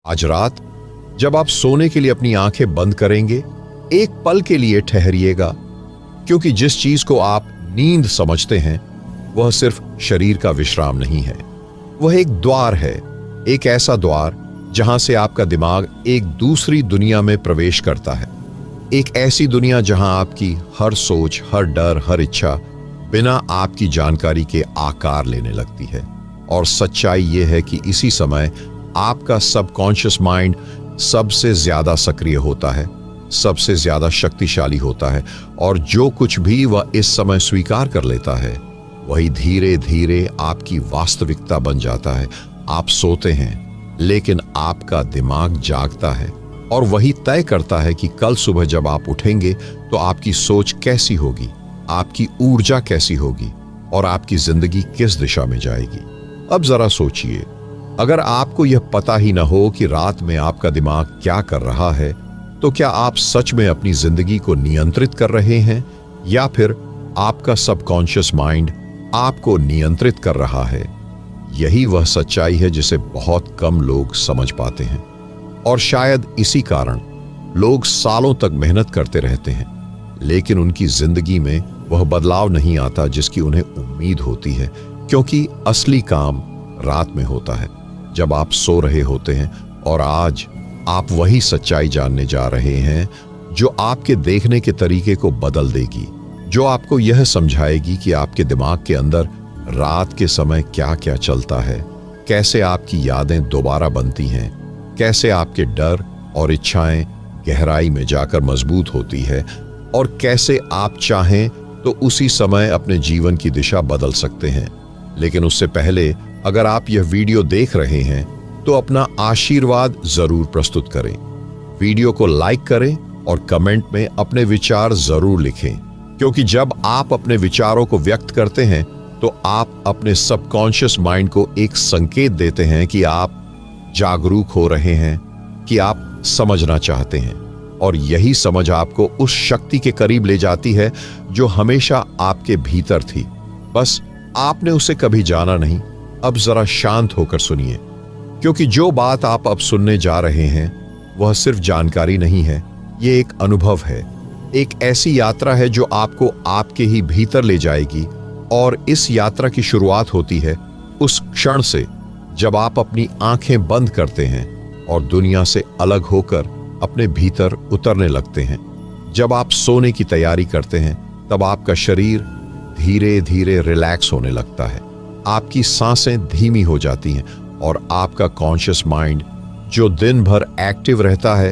आज रात जब आप सोने के लिए अपनी आंखें बंद करेंगे, एक पल के लिए ठहरिएगा, क्योंकि जिस चीज को आप नींद समझते हैं वह सिर्फ शरीर का विश्राम नहीं है। वह एक द्वार है, एक ऐसा द्वार जहां से आपका दिमाग एक दूसरी दुनिया में प्रवेश करता है। एक ऐसी दुनिया जहां आपकी हर सोच, हर डर, हर इच्छा बिना आपकी जानकारी के आकार लेने लगती है। और सच्चाई यह है कि इसी समय आपका सबकॉन्शियस माइंड सबसे ज्यादा सक्रिय होता है, सबसे ज्यादा शक्तिशाली होता है, और जो कुछ भी वह इस समय स्वीकार कर लेता है वही धीरे धीरे आपकी वास्तविकता बन जाता है। आप सोते हैं लेकिन आपका दिमाग जागता है और वही तय करता है कि कल सुबह जब आप उठेंगे तो आपकी सोच कैसी होगी, आपकी ऊर्जा कैसी होगी और आपकी जिंदगी किस दिशा में जाएगी। अब जरा सोचिए, अगर आपको यह पता ही न हो कि रात में आपका दिमाग क्या कर रहा है, तो क्या आप सच में अपनी जिंदगी को नियंत्रित कर रहे हैं या फिर आपका सबकॉन्शियस माइंड आपको नियंत्रित कर रहा है? यही वह सच्चाई है जिसे बहुत कम लोग समझ पाते हैं, और शायद इसी कारण लोग सालों तक मेहनत करते रहते हैं लेकिन उनकी जिंदगी में वह बदलाव नहीं आता जिसकी उन्हें उम्मीद होती है, क्योंकि असली काम रात में होता है जब आप सो रहे होते हैं। और आज आप वही सच्चाई जानने जा रहे हैं जो आपके देखने के तरीके को बदल देगी, जो आपको यह समझाएगी कि आपके दिमाग के अंदर रात के समय क्या क्या चलता है, कैसे आपकी यादें दोबारा बनती हैं, कैसे आपके डर और इच्छाएं गहराई में जाकर मजबूत होती है, और कैसे आप चाहें तो उसी समय अपने जीवन की दिशा बदल सकते हैं। लेकिन उससे पहले अगर आप यह वीडियो देख रहे हैं तो अपना आशीर्वाद जरूर प्रस्तुत करें, वीडियो को लाइक करें और कमेंट में अपने विचार जरूर लिखें, क्योंकि जब आप अपने विचारों को व्यक्त करते हैं तो आप अपने सबकॉन्शियस माइंड को एक संकेत देते हैं कि आप जागरूक हो रहे हैं, कि आप समझना चाहते हैं, और यही समझ आपको उस शक्ति के करीब ले जाती है जो हमेशा आपके भीतर थी, बस आपने उसे कभी जाना नहीं। अब जरा शांत होकर सुनिए, क्योंकि जो बात आप अब सुनने जा रहे हैं वह सिर्फ जानकारी नहीं है, ये एक अनुभव है, एक ऐसी यात्रा है जो आपको आपके ही भीतर ले जाएगी। और इस यात्रा की शुरुआत होती है उस क्षण से जब आप अपनी आंखें बंद करते हैं और दुनिया से अलग होकर अपने भीतर उतरने लगते हैं। जब आप सोने की तैयारी करते हैं तब आपका शरीर धीरे धीरे रिलैक्स होने लगता है, आपकी सांसें धीमी हो जाती हैं और आपका कॉन्शियस माइंड जो दिन भर एक्टिव रहता है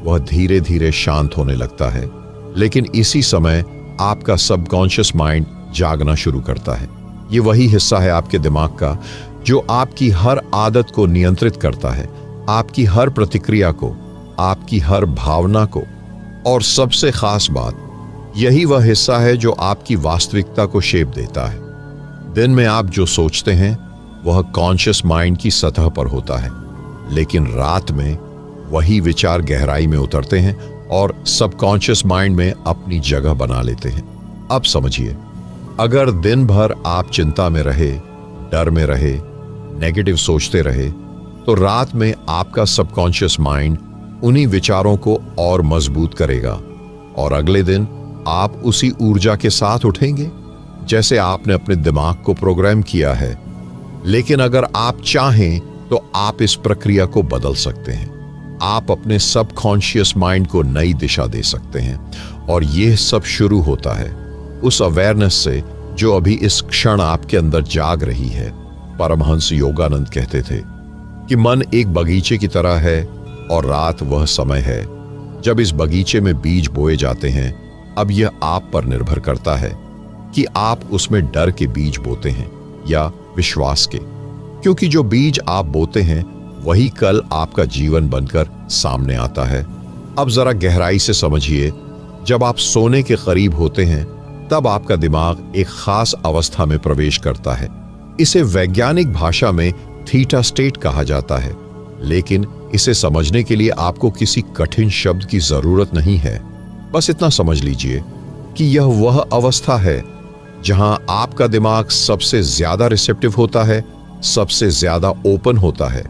वह धीरे धीरे शांत होने लगता है। लेकिन इसी समय आपका सबकॉन्शियस माइंड जागना शुरू करता है। ये वही हिस्सा है आपके दिमाग का जो आपकी हर आदत को नियंत्रित करता है, आपकी हर प्रतिक्रिया को, आपकी हर भावना को, और सबसे खास बात यही वह हिस्सा है जो आपकी वास्तविकता को शेप देता है। दिन में आप जो सोचते हैं वह कॉन्शियस माइंड की सतह पर होता है, लेकिन रात में वही विचार गहराई में उतरते हैं और सबकॉन्शियस माइंड में अपनी जगह बना लेते हैं। अब समझिए, अगर दिन भर आप चिंता में रहे, डर में रहे, नेगेटिव सोचते रहे, तो रात में आपका सबकॉन्शियस माइंड उन्हीं विचारों को और मजबूत करेगा और अगले दिन आप उसी ऊर्जा के साथ उठेंगे जैसे आपने अपने दिमाग को प्रोग्राम किया है। लेकिन अगर आप चाहें तो आप इस प्रक्रिया को बदल सकते हैं, आप अपने सबकॉन्शियस माइंड को नई दिशा दे सकते हैं। और यह सब शुरू होता है उस अवेयरनेस से जो अभी इस क्षण आपके अंदर जाग रही है। परमहंस योगानंद कहते थे कि मन एक बगीचे की तरह है और रात वह समय है जब इस बगीचे में बीज बोए जाते हैं। अब यह आप पर निर्भर करता है कि आप उसमें डर के बीज बोते हैं या विश्वास के, क्योंकि जो बीज आप बोते हैं वही कल आपका जीवन बनकर सामने आता है। अब जरा गहराई से समझिए, जब आप सोने के करीब होते हैं तब आपका दिमाग एक खास अवस्था में प्रवेश करता है। इसे वैज्ञानिक भाषा में थीटा स्टेट कहा जाता है, लेकिन इसे समझने के लिए आपको किसी कठिन शब्द की जरूरत नहीं है। बस इतना समझ लीजिए कि यह वह अवस्था है जहां आपका दिमाग सबसे ज्यादा रिसेप्टिव होता है, सबसे ज्यादा ओपन होता है,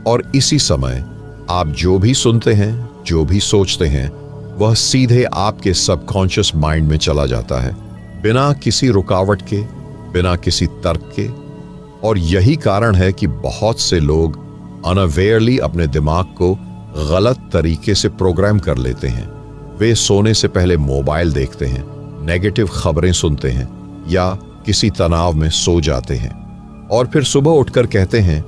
और इसी समय आप जो भी सुनते हैं, जो भी सोचते हैं, वह सीधे आपके सबकॉन्शियस माइंड में चला जाता है, बिना किसी रुकावट के, बिना किसी तर्क के। और यही कारण है कि बहुत से लोग अनअवेयरली अपने दिमाग को गलत तरीके से प्रोग्राम कर लेते हैं। वे सोने से पहले मोबाइल देखते हैं, नेगेटिव खबरें सुनते हैं या किसी तनाव में सो जाते हैं और फिर सुबह उठकर कहते हैं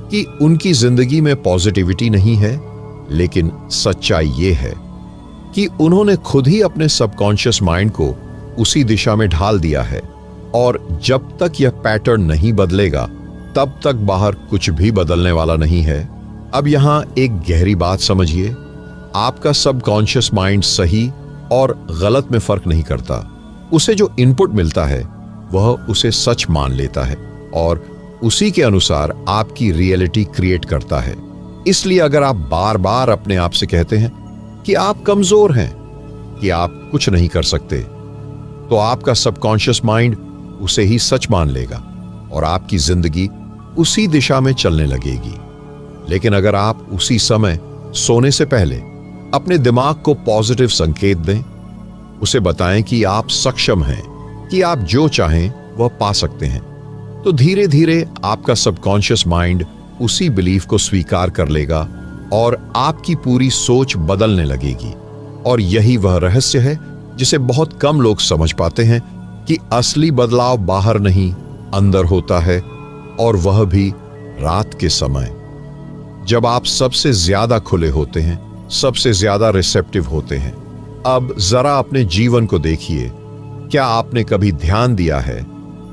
कि उनकी जिंदगी में पॉजिटिविटी नहीं है। लेकिन सच्चाई ये है कि उन्होंने खुद ही अपने सबकॉन्शियस माइंड को उसी दिशा में ढाल दिया है, और जब तक यह पैटर्न नहीं बदलेगा तब तक बाहर कुछ भी बदलने वाला नहीं है। अब यहां एक गहरी बात समझिए, आपका सबकॉन्शियस माइंड सही और गलत में फर्क नहीं करता। उसे जो इनपुट मिलता है वह उसे सच मान लेता है और उसी के अनुसार आपकी रियलिटी क्रिएट करता है। इसलिए अगर आप बार बार अपने आप से कहते हैं कि आप कमजोर हैं, कि आप कुछ नहीं कर सकते, तो आपका सबकॉन्शियस माइंड उसे ही सच मान लेगा और आपकी जिंदगी उसी दिशा में चलने लगेगी। लेकिन अगर आप उसी समय सोने से पहले अपने दिमाग को पॉजिटिव संकेत दें, उसे बताएं कि आप सक्षम हैं, कि आप जो चाहें वह पा सकते हैं, तो धीरे धीरे आपका सबकॉन्शियस माइंड उसी बिलीफ को स्वीकार कर लेगा और आपकी पूरी सोच बदलने लगेगी। और यही वह रहस्य है जिसे बहुत कम लोग समझ पाते हैं कि असली बदलाव बाहर नहीं, अंदर होता है, और वह भी रात के समय, जब आप सबसे ज्यादा खुले होते हैं, सबसे ज्यादा रिसेप्टिव होते हैं। अब जरा अपने जीवन को देखिए। क्या आपने कभी ध्यान दिया है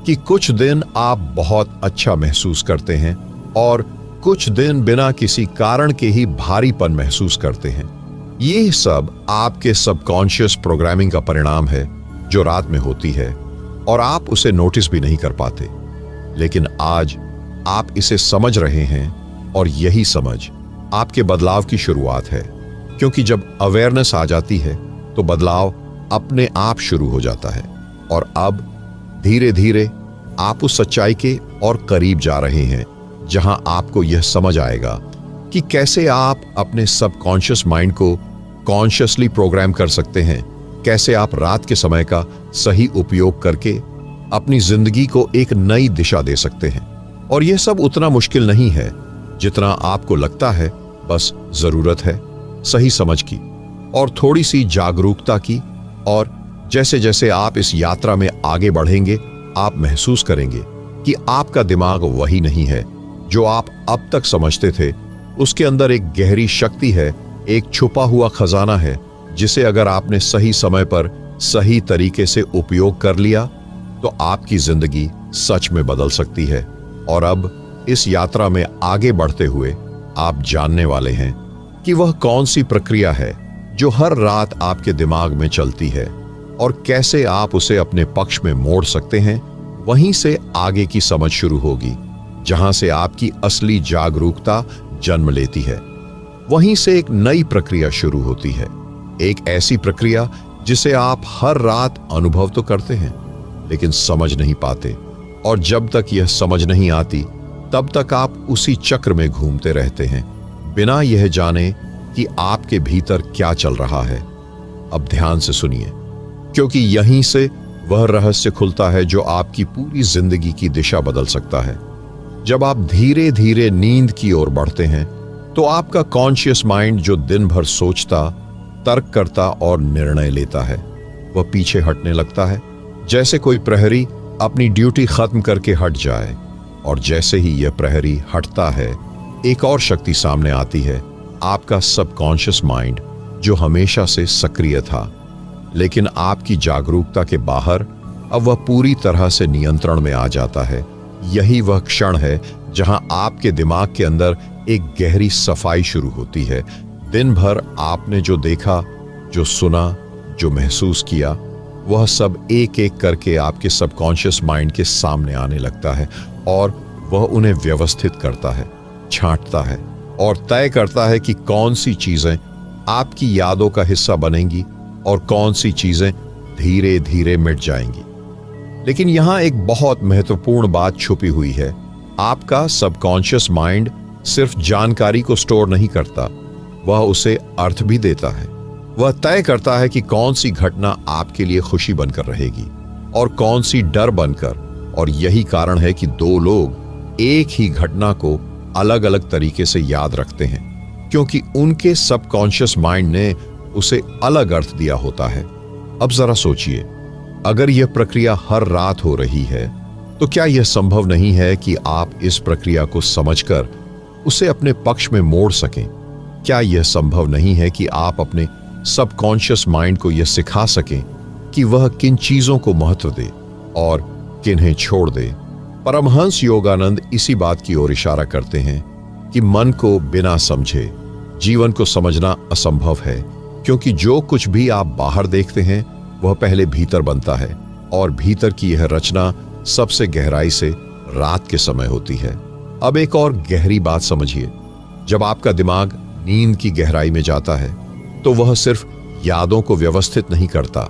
कि कुछ दिन आप बहुत अच्छा महसूस करते हैं और कुछ दिन बिना किसी कारण के ही भारीपन महसूस करते हैं? ये सब आपके सबकॉन्शियस प्रोग्रामिंग का परिणाम है जो रात में होती है और आप उसे नोटिस भी नहीं कर पाते। लेकिन आज आप इसे समझ रहे हैं और यही समझ आपके बदलाव की शुरुआत है, क्योंकि जब अवेयरनेस आ जाती है तो बदलाव अपने आप शुरू हो जाता है। और अब धीरे धीरे आप उस सच्चाई के और करीब जा रहे हैं जहां आपको यह समझ आएगा कि कैसे आप अपने सबकॉन्शियस माइंड को कॉन्शियसली प्रोग्राम कर सकते हैं, कैसे आप रात के समय का सही उपयोग करके अपनी जिंदगी को एक नई दिशा दे सकते हैं। और यह सब उतना मुश्किल नहीं है जितना आपको लगता है। बस जरूरत है सही समझ की और थोड़ी सी जागरूकता की। और जैसे जैसे आप इस यात्रा में आगे बढ़ेंगे, आप महसूस करेंगे कि आपका दिमाग वही नहीं है जो आप अब तक समझते थे। उसके अंदर एक गहरी शक्ति है, एक छुपा हुआ खजाना है, जिसे अगर आपने सही समय पर सही तरीके से उपयोग कर लिया तो आपकी जिंदगी सच में बदल सकती है। और अब इस यात्रा में आगे बढ़ते हुए आप जानने वाले हैं कि वह कौन सी प्रक्रिया है जो हर रात आपके दिमाग में चलती है और कैसे आप उसे अपने पक्ष में मोड़ सकते हैं। वहीं से आगे की समझ शुरू होगी, जहां से आपकी असली जागरूकता जन्म लेती है। वहीं से एक नई प्रक्रिया शुरू होती है, एक ऐसी प्रक्रिया जिसे आप हर रात अनुभव तो करते हैं लेकिन समझ नहीं पाते। और जब तक यह समझ नहीं आती तब तक आप उसी चक्र में घूमते रहते हैं, बिना यह जाने कि आपके भीतर क्या चल रहा है। अब ध्यान से सुनिए, क्योंकि यहीं से वह रहस्य खुलता है जो आपकी पूरी जिंदगी की दिशा बदल सकता है। जब आप धीरे धीरे नींद की ओर बढ़ते हैं तो आपका कॉन्शियस माइंड, जो दिन भर सोचता, तर्क करता और निर्णय लेता है, वह पीछे हटने लगता है, जैसे कोई प्रहरी अपनी ड्यूटी खत्म करके हट जाए। और जैसे ही यह प्रहरी हटता है, एक और शक्ति सामने आती है, आपका सबकॉन्शियस माइंड, जो हमेशा से सक्रिय था लेकिन आपकी जागरूकता के बाहर, अब वह पूरी तरह से नियंत्रण में आ जाता है। यही वह क्षण है जहां आपके दिमाग के अंदर एक गहरी सफाई शुरू होती है। दिन भर आपने जो देखा, जो सुना, जो महसूस किया, वह सब एक एक करके आपके सबकॉन्शियस माइंड के सामने आने लगता है और वह उन्हें व्यवस्थित करता है, छांटता है और तय करता है कि कौन सी चीजें आपकी यादों का हिस्सा बनेंगी और कौन सी चीजें धीरे धीरे मिट जाएंगी। लेकिन यहां एक बहुत महत्वपूर्ण बात छुपी हुई है। आपका सबकॉन्शियस माइंड सिर्फ जानकारी को स्टोर नहीं करता, वह उसे अर्थ भी देता है। वह तय करता है कि कौन सी घटना आपके लिए खुशी बनकर रहेगी और कौन सी डर बनकर। और यही कारण है कि दो लोग एक ही घटना को अलग अलग तरीके से याद रखते हैं, क्योंकि उनके सबकॉन्शियस माइंड ने उसे अलग अर्थ दिया होता है। अब जरा सोचिए, अगर यह प्रक्रिया हर रात हो रही है तो क्या यह संभव नहीं है कि आप इस प्रक्रिया को समझकर उसे अपने पक्ष में मोड़ सकें? क्या यह संभव नहीं है कि आप अपने सबकॉन्शियस माइंड को यह सिखा सकें कि वह किन चीजों को महत्व दे और किन्हें छोड़ दे? परमहंस योगानंद इसी बात की ओर इशारा करते हैं कि मन को बिना समझे जीवन को समझना असंभव है, क्योंकि जो कुछ भी आप बाहर देखते हैं वह पहले भीतर बनता है, और भीतर की यह रचना सबसे गहराई से रात के समय होती है। अब एक और गहरी बात समझिए, जब आपका दिमाग नींद की गहराई में जाता है तो वह सिर्फ यादों को व्यवस्थित नहीं करता,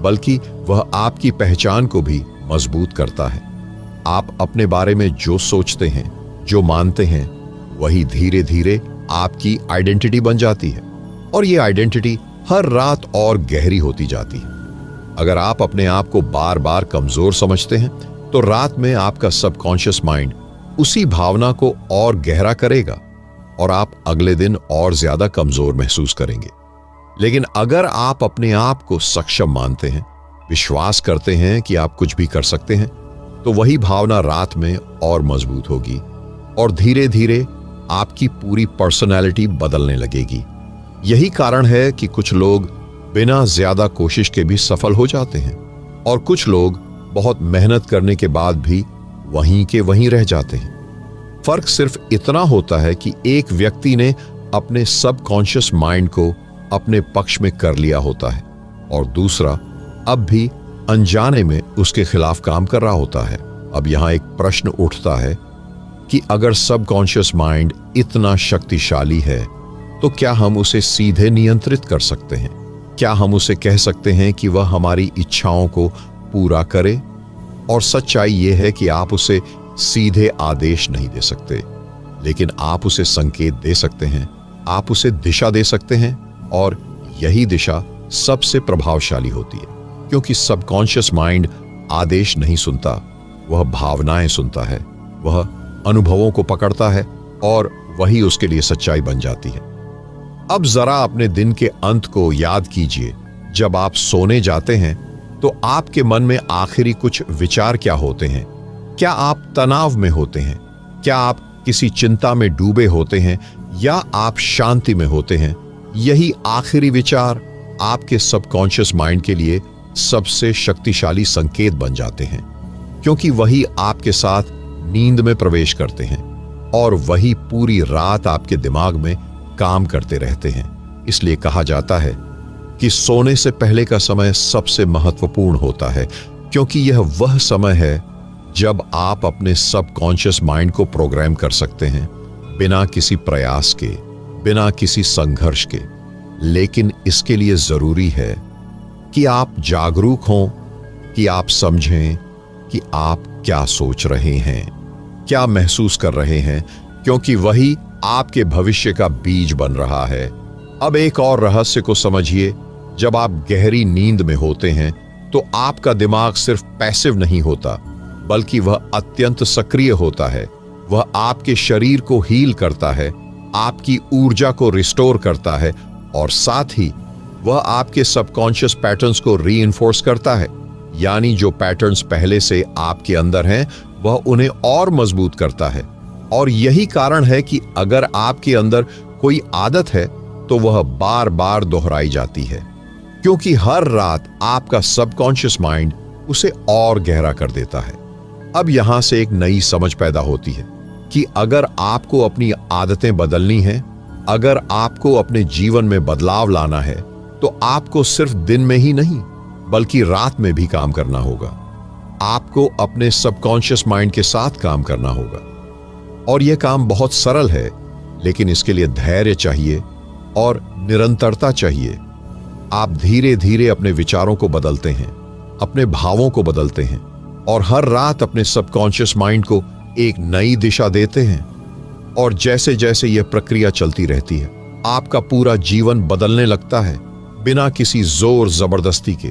बल्कि वह आपकी पहचान को भी मजबूत करता है। आप अपने बारे में जो सोचते हैं, जो मानते हैं, वही धीरे धीरे आपकी आइडेंटिटी बन जाती है, और ये आइडेंटिटी हर रात और गहरी होती जाती है। अगर आप अपने आप को बार बार कमजोर समझते हैं तो रात में आपका सबकॉन्शियस माइंड उसी भावना को और गहरा करेगा और आप अगले दिन और ज्यादा कमजोर महसूस करेंगे। लेकिन अगर आप अपने आप को सक्षम मानते हैं, विश्वास करते हैं कि आप कुछ भी कर सकते हैं, तो वही भावना रात में और मजबूत होगी और धीरे धीरे आपकी पूरी पर्सनैलिटी बदलने लगेगी। यही कारण है कि कुछ लोग बिना ज्यादा कोशिश के भी सफल हो जाते हैं और कुछ लोग बहुत मेहनत करने के बाद भी वहीं के वहीं रह जाते हैं। फर्क सिर्फ इतना होता है कि एक व्यक्ति ने अपने सबकॉन्शियस माइंड को अपने पक्ष में कर लिया होता है और दूसरा अब भी अनजाने में उसके खिलाफ काम कर रहा होता है। अब यहां एक प्रश्न उठता है कि अगर सबकॉन्शियस माइंड इतना शक्तिशाली है तो क्या हम उसे सीधे नियंत्रित कर सकते हैं? क्या हम उसे कह सकते हैं कि वह हमारी इच्छाओं को पूरा करे? और सच्चाई यह है कि आप उसे सीधे आदेश नहीं दे सकते, लेकिन आप उसे संकेत दे सकते हैं, आप उसे दिशा दे सकते हैं, और यही दिशा सबसे प्रभावशाली होती है, क्योंकि सबकॉन्शियस माइंड आदेश नहीं सुनता, वह भावनाएं सुनता है, वह अनुभवों को पकड़ता है और वही उसके लिए सच्चाई बन जाती है। अब जरा अपने दिन के अंत को याद कीजिए। जब आप सोने जाते हैं तो आपके मन में आखिरी कुछ विचार क्या होते हैं? क्या आप तनाव में होते हैं? क्या आप किसी चिंता में डूबे होते हैं या आप शांति में होते हैं? यही आखिरी विचार आपके सबकॉन्शियस माइंड के लिए सबसे शक्तिशाली संकेत बन जाते हैं, क्योंकि वही आपके साथ नींद में प्रवेश करते हैं और वही पूरी रात आपके दिमाग में काम करते रहते हैं। इसलिए कहा जाता है कि सोने से पहले का समय सबसे महत्वपूर्ण होता है, क्योंकि यह वह समय है जब आप अपने सबकॉन्शियस माइंड को प्रोग्राम कर सकते हैं बिना किसी प्रयास के, बिना किसी संघर्ष के। लेकिन इसके लिए जरूरी है कि आप जागरूक हों, कि आप समझें कि आप क्या सोच रहे हैं, क्या महसूस कर रहे हैं, क्योंकि वही आपके भविष्य का बीज बन रहा है। अब एक और रहस्य को समझिए। जब आप गहरी नींद में होते हैं तो आपका दिमाग सिर्फ पैसिव नहीं होता, बल्कि वह अत्यंत सक्रिय होता है। वह आपके शरीर को हील करता है, आपकी ऊर्जा को रिस्टोर करता है और साथ ही वह आपके सबकॉन्शियस पैटर्न्स को रीइंफोर्स करता है। यानी जो पैटर्न्स पहले से आपके अंदर हैं वह उन्हें और मजबूत करता है। और यही कारण है कि अगर आपके अंदर कोई आदत है तो वह बार बार दोहराई जाती है, क्योंकि हर रात आपका सबकॉन्शियस माइंड उसे और गहरा कर देता है। अब यहां से एक नई समझ पैदा होती है कि अगर आपको अपनी आदतें बदलनी हैं, अगर आपको अपने जीवन में बदलाव लाना है, तो आपको सिर्फ दिन में ही नहीं बल्कि रात में भी काम करना होगा। आपको अपने सबकॉन्शियस माइंड के साथ काम करना होगा। और यह काम बहुत सरल है, लेकिन इसके लिए धैर्य चाहिए और निरंतरता चाहिए। आप धीरे धीरे अपने विचारों को बदलते हैं, अपने भावों को बदलते हैं और हर रात अपने सबकॉन्शियस माइंड को एक नई दिशा देते हैं। और जैसे जैसे यह प्रक्रिया चलती रहती है, आपका पूरा जीवन बदलने लगता है, बिना किसी जोर जबरदस्ती के,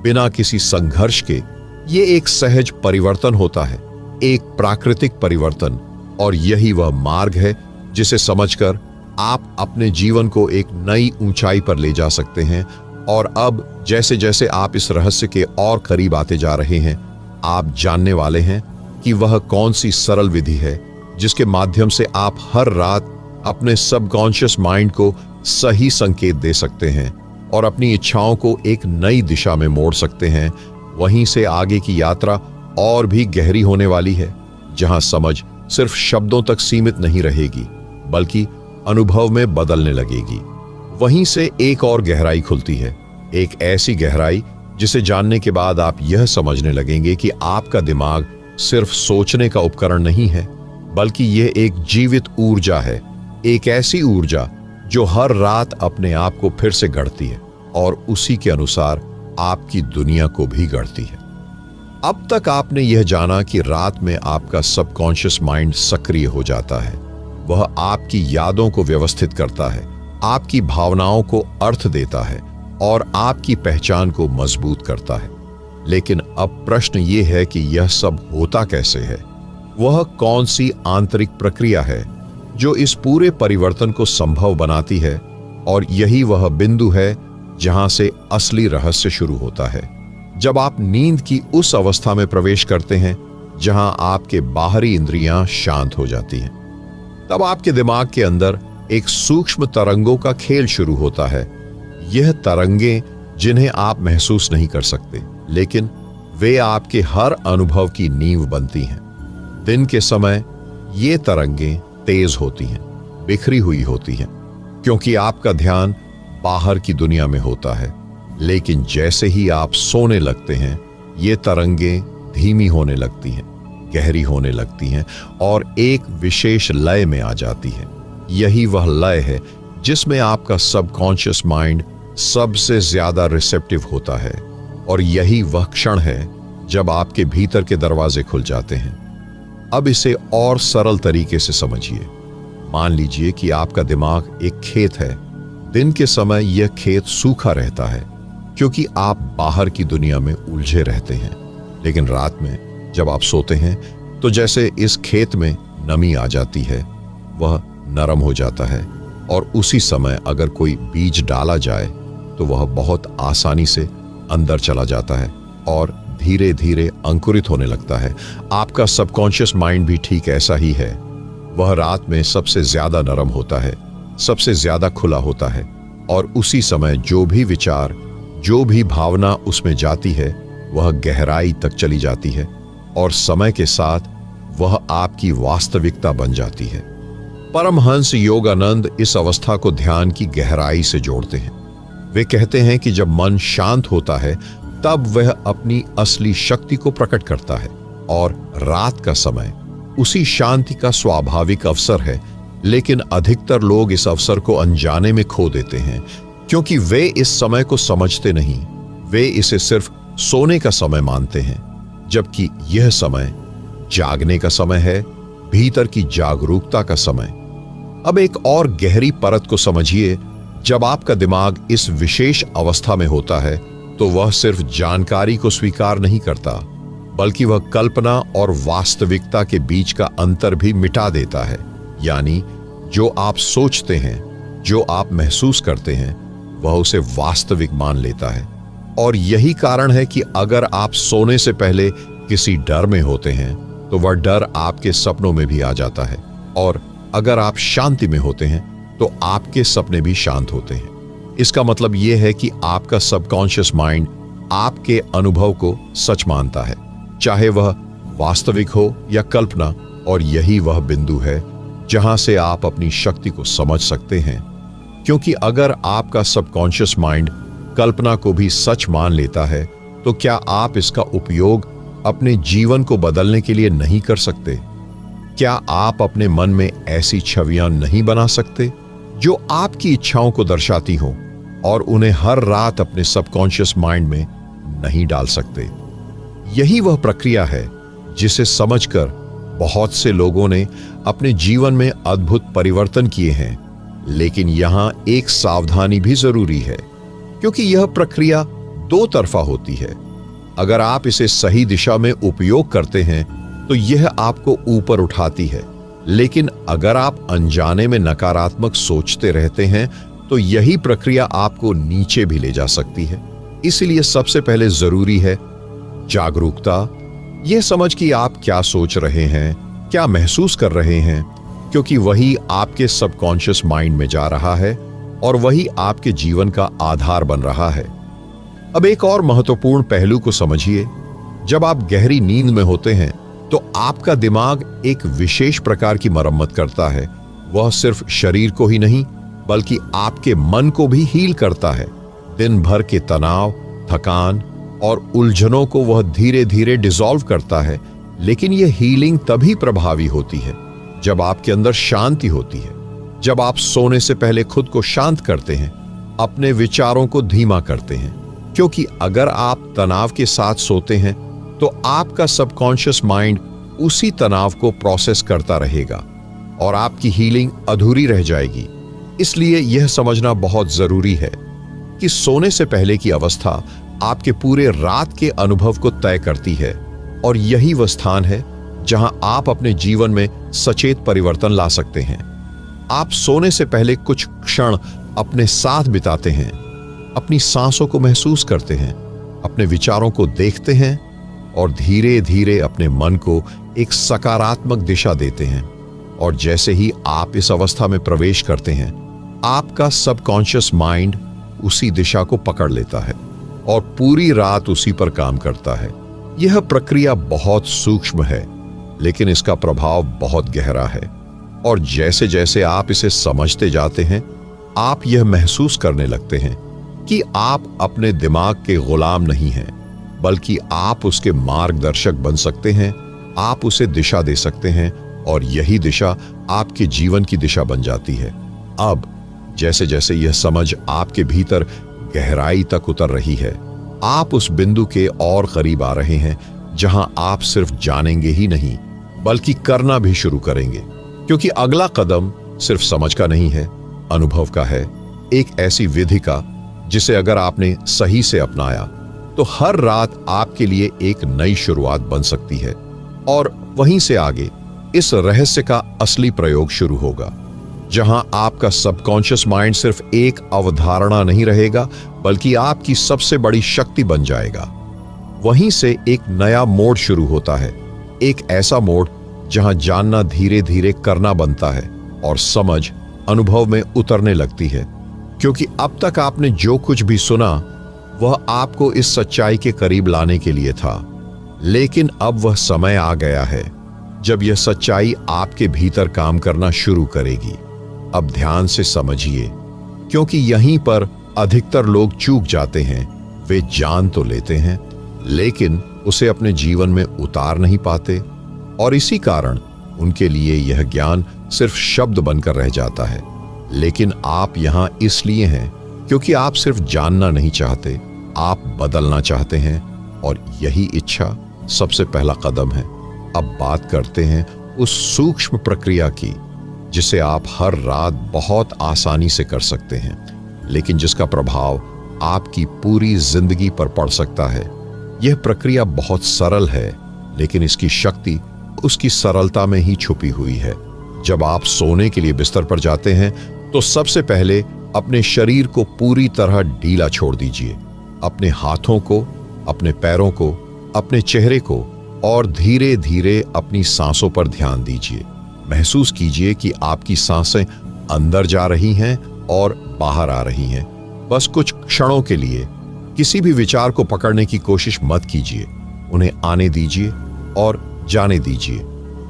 बिना किसी संघर्ष के। ये एक सहज परिवर्तन होता है, एक प्राकृतिक परिवर्तन, और यही वह मार्ग है जिसे समझकर आप अपने जीवन को एक नई ऊंचाई पर ले जा सकते हैं। और अब जैसे जैसे आप इस रहस्य के और करीब आते जा रहे हैं, आप जानने वाले हैं कि वह कौन सी सरल विधि है जिसके माध्यम से आप हर रात अपने सबकॉन्शियस माइंड को सही संकेत दे सकते हैं और अपनी इच्छाओं को एक नई दिशा में मोड़ सकते हैं। वहीं से आगे की यात्रा और भी गहरी होने वाली है, जहां समझ सिर्फ शब्दों तक सीमित नहीं रहेगी, बल्कि अनुभव में बदलने लगेगी। वहीं से एक और गहराई खुलती है, एक ऐसी गहराई जिसे जानने के बाद आप यह समझने लगेंगे कि आपका दिमाग सिर्फ सोचने का उपकरण नहीं है, बल्कि यह एक जीवित ऊर्जा है, एक ऐसी ऊर्जा जो हर रात अपने आप को फिर से गढ़ती है और उसी के अनुसार आपकी दुनिया को भी गढ़ती है। अब तक आपने यह जाना कि रात में आपका सबकॉन्शियस माइंड सक्रिय हो जाता है। वह आपकी यादों को व्यवस्थित करता है, आपकी भावनाओं को अर्थ देता है और आपकी पहचान को मजबूत करता है। लेकिन अब प्रश्न यह है कि यह सब होता कैसे है? वह कौन सी आंतरिक प्रक्रिया है जो इस पूरे परिवर्तन को संभव बनाती है? और यही वह बिंदु है जहां से असली रहस्य शुरू होता है। जब आप नींद की उस अवस्था में प्रवेश करते हैं जहां आपके बाहरी इंद्रियां शांत हो जाती हैं, तब आपके दिमाग के अंदर एक सूक्ष्म तरंगों का खेल शुरू होता है। यह तरंगें जिन्हें आप महसूस नहीं कर सकते, लेकिन वे आपके हर अनुभव की नींव बनती हैं। दिन के समय ये तरंगें तेज होती हैं, बिखरी हुई होती हैं, क्योंकि आपका ध्यान बाहर की दुनिया में होता है। लेकिन जैसे ही आप सोने लगते हैं, ये तरंगें धीमी होने लगती हैं, गहरी होने लगती हैं और एक विशेष लय में आ जाती है। यही वह लय है जिसमें आपका सबकॉन्शियस माइंड सबसे ज्यादा रिसेप्टिव होता है, और यही वह क्षण है जब आपके भीतर के दरवाजे खुल जाते हैं। अब इसे और सरल तरीके से समझिए। मान लीजिए कि आपका दिमाग एक खेत है। दिन के समय यह खेत सूखा रहता है क्योंकि आप बाहर की दुनिया में उलझे रहते हैं, लेकिन रात में जब आप सोते हैं तो जैसे इस खेत में नमी आ जाती है, वह नरम हो जाता है और उसी समय अगर कोई बीज डाला जाए तो वह बहुत आसानी से अंदर चला जाता है और धीरे धीरे अंकुरित होने लगता है। आपका सबकॉन्शियस माइंड भी ठीक ऐसा ही है। वह रात में सबसे ज्यादा नरम होता है, सबसे ज्यादा खुला होता है, और उसी समय जो भी विचार, जो भी भावना उसमें जाती है, वह गहराई तक चली जाती है और समय के साथ वह आपकी वास्तविकता बन जाती है। परमहंस योगानंद इस अवस्था को ध्यान की गहराई से जोड़ते हैं। वे कहते हैं कि जब मन शांत होता है तब वह अपनी असली शक्ति को प्रकट करता है, और रात का समय उसी शांति का स्वाभाविक अवसर है। लेकिन अधिकतर लोग इस अवसर को अनजाने में खो देते हैं, क्योंकि वे इस समय को समझते नहीं। वे इसे सिर्फ सोने का समय मानते हैं, जबकि यह समय जागने का समय है, भीतर की जागरूकता का समय। अब एक और गहरी परत को समझिए। जब आपका दिमाग इस विशेष अवस्था में होता है तो वह सिर्फ जानकारी को स्वीकार नहीं करता, बल्कि वह कल्पना और वास्तविकता के बीच का अंतर भी मिटा देता है। यानी जो आप सोचते हैं, जो आप महसूस करते हैं, वह उसे वास्तविक मान लेता है। और यही कारण है कि अगर आप सोने से पहले किसी डर में होते हैं तो वह डर आपके सपनों में भी आ जाता है, और अगर आप शांति में होते हैं तो आपके सपने भी शांत होते हैं। इसका मतलब यह है कि आपका सबकॉन्शियस माइंड आपके अनुभव को सच मानता है, चाहे वह वास्तविक हो या कल्पना। और यही वह बिंदु है जहां से आप अपनी शक्ति को समझ सकते हैं, क्योंकि अगर आपका सबकॉन्शियस माइंड कल्पना को भी सच मान लेता है तो क्या आप इसका उपयोग अपने जीवन को बदलने के लिए नहीं कर सकते? क्या आप अपने मन में ऐसी छवियां नहीं बना सकते जो आपकी इच्छाओं को दर्शाती हों और उन्हें हर रात अपने सबकॉन्शियस माइंड में नहीं डाल सकते? यही वह प्रक्रिया है जिसे समझकर बहुत से लोगों ने अपने जीवन में अद्भुत परिवर्तन किए हैं। लेकिन यहां एक सावधानी भी जरूरी है, क्योंकि यह प्रक्रिया दो तरफा होती है। अगर आप इसे सही दिशा में उपयोग करते हैं तो यह आपको ऊपर उठाती है, लेकिन अगर आप अनजाने में नकारात्मक सोचते रहते हैं तो यही प्रक्रिया आपको नीचे भी ले जा सकती है। इसलिए सबसे पहले जरूरी है जागरूकता, यह समझ कि आप क्या सोच रहे हैं, क्या महसूस कर रहे हैं, क्योंकि वही आपके सबकॉन्शियस माइंड में जा रहा है और वही आपके जीवन का आधार बन रहा है। अब एक और महत्वपूर्ण पहलू को समझिए। जब आप गहरी नींद में होते हैं तो आपका दिमाग एक विशेष प्रकार की मरम्मत करता है। वह सिर्फ शरीर को ही नहीं बल्कि आपके मन को भी हील करता है। दिन भर के तनाव, थकान और उलझनों को वह धीरे धीरे डिसॉल्व करता है। लेकिन यह हीलिंग तभी प्रभावी होती है जब आपके अंदर शांति होती है। जब आप सोने से पहले खुद को शांत करते हैं, अपने विचारों को धीमा करते हैं, क्योंकि अगर आप तनाव के साथ सोते हैं तो आपका सबकॉन्शियस माइंड उसी तनाव को प्रोसेस करता रहेगा और आपकी हीलिंग अधूरी रह जाएगी। इसलिए यह समझना बहुत जरूरी है कि सोने से पहले की अवस्था आपके पूरे रात के अनुभव को तय करती है और यही वह स्थान है जहां आप अपने जीवन में सचेत परिवर्तन ला सकते हैं। आप सोने से पहले कुछ क्षण अपने साथ बिताते हैं, अपनी सांसों को महसूस करते हैं, अपने विचारों को देखते हैं और धीरे धीरे अपने मन को एक सकारात्मक दिशा देते हैं। और जैसे ही आप इस अवस्था में प्रवेश करते हैं, आपका सबकॉन्शियस माइंड उसी दिशा को पकड़ लेता है और पूरी रात उसी पर काम करता है। यह प्रक्रिया बहुत सूक्ष्म है, लेकिन इसका प्रभाव बहुत गहरा है। और जैसे जैसे आप इसे समझते जाते हैं, आप यह महसूस करने लगते हैं कि आप अपने दिमाग के गुलाम नहीं हैं, बल्कि आप उसके मार्गदर्शक बन सकते हैं। आप उसे दिशा दे सकते हैं और यही दिशा आपके जीवन की दिशा बन जाती है। अब जैसे जैसे यह समझ आपके भीतर गहराई तक उतर रही है, आप उस बिंदु के और करीब आ रहे हैं जहां आप सिर्फ जानेंगे ही नहीं बल्कि करना भी शुरू करेंगे, क्योंकि अगला कदम सिर्फ समझ का नहीं है, अनुभव का है। एक ऐसी विधि का जिसे अगर आपने सही से अपनाया तो हर रात आपके लिए एक नई शुरुआत बन सकती है। और वहीं से आगे इस रहस्य का असली प्रयोग शुरू होगा, जहां आपका सबकॉन्शियस माइंड सिर्फ एक अवधारणा नहीं रहेगा बल्कि आपकी सबसे बड़ी शक्ति बन जाएगा। वहीं से एक नया मोड़ शुरू होता है, एक ऐसा मोड़ जहां जानना धीरे धीरे करना बनता है और समझ अनुभव में उतरने लगती है। क्योंकि अब तक आपने जो कुछ भी सुना वह आपको इस सच्चाई के करीब लाने के लिए था, लेकिन अब वह समय आ गया है जब यह सच्चाई आपके भीतर काम करना शुरू करेगी। अब ध्यान से समझिए, क्योंकि यहीं पर अधिकतर लोग चूक जाते हैं। वे जान तो लेते हैं लेकिन उसे अपने जीवन में उतार नहीं पाते, और इसी कारण उनके लिए यह ज्ञान सिर्फ शब्द बनकर रह जाता है। लेकिन आप यहां इसलिए हैं क्योंकि आप सिर्फ जानना नहीं चाहते, आप बदलना चाहते हैं, और यही इच्छा सबसे पहला कदम है। अब बात करते हैं उस सूक्ष्म प्रक्रिया की जिसे आप हर रात बहुत आसानी से कर सकते हैं, लेकिन जिसका प्रभाव आपकी पूरी जिंदगी पर पड़ सकता है। यह प्रक्रिया बहुत सरल है, लेकिन इसकी शक्ति उसकी सरलता में ही छुपी हुई है। जब आप सोने के लिए बिस्तर पर जाते हैं तो सबसे पहले अपने शरीर को पूरी तरह ढीला छोड़ दीजिए। अपने हाथों को, अपने पैरों को, अपने चेहरे को, और धीरे धीरे अपनी सांसों पर ध्यान दीजिए। महसूस कीजिए कि आपकी सांसें अंदर जा रही हैं और बाहर आ रही हैं। बस कुछ क्षणों के लिए किसी भी विचार को पकड़ने की कोशिश मत कीजिए। उन्हें आने दीजिए और जाने दीजिए,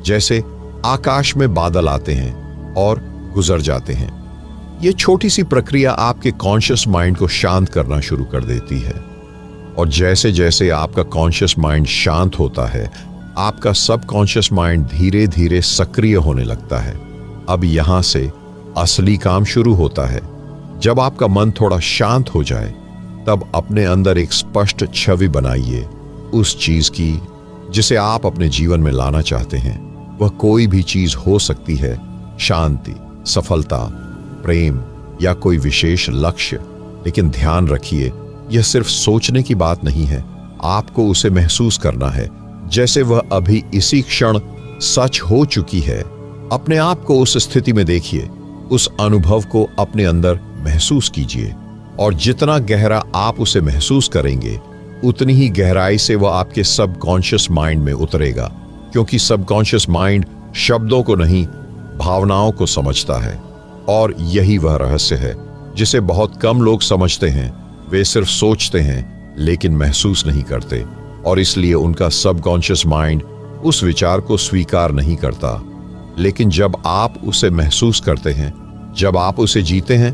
जैसे आकाश में बादल आते हैं और गुजर जाते हैं। यह छोटी सी प्रक्रिया आपके कॉन्शियस माइंड को शांत करना शुरू कर देती है। और जैसे जैसे आपका कॉन्शियस माइंड शांत होता है, आपका सबकॉन्शियस माइंड धीरे धीरे सक्रिय होने लगता है। अब यहां से असली काम शुरू होता है। जब आपका मन थोड़ा शांत हो जाए, तब अपने अंदर एक स्पष्ट छवि बनाइए उस चीज की जिसे आप अपने जीवन में लाना चाहते हैं। वह कोई भी चीज हो सकती है, शांति, सफलता, प्रेम या कोई विशेष लक्ष्य। लेकिन ध्यान रखिए, यह सिर्फ सोचने की बात नहीं है, आपको उसे महसूस करना है जैसे वह अभी इसी क्षण सच हो चुकी है। अपने आप को उस स्थिति में देखिए, उस अनुभव को अपने अंदर महसूस कीजिए, और जितना गहरा आप उसे महसूस करेंगे उतनी ही गहराई से वह आपके सबकॉन्शियस माइंड में उतरेगा, क्योंकि सबकॉन्शियस माइंड शब्दों को नहीं, भावनाओं को समझता है। और यही वह रहस्य है जिसे बहुत कम लोग समझते हैं। वे सिर्फ सोचते हैं लेकिन महसूस नहीं करते, और इसलिए उनका सबकॉन्शियस माइंड उस विचार को स्वीकार नहीं करता। लेकिन जब आप उसे महसूस करते हैं, जब आप उसे जीते हैं,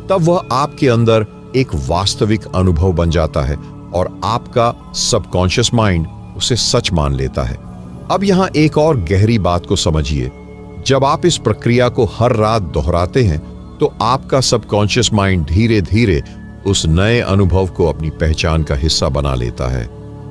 तब वह आपके अंदर एक वास्तविक अनुभव बन जाता है और आपका सबकॉन्शियस माइंड उसे सच मान लेता है। अब यहां एक और गहरी बात को समझिए। जब आप इस प्रक्रिया को हर रात दोहराते हैं तो आपका सबकॉन्शियस माइंड धीरे धीरे उस नए अनुभव को अपनी पहचान का हिस्सा बना लेता है।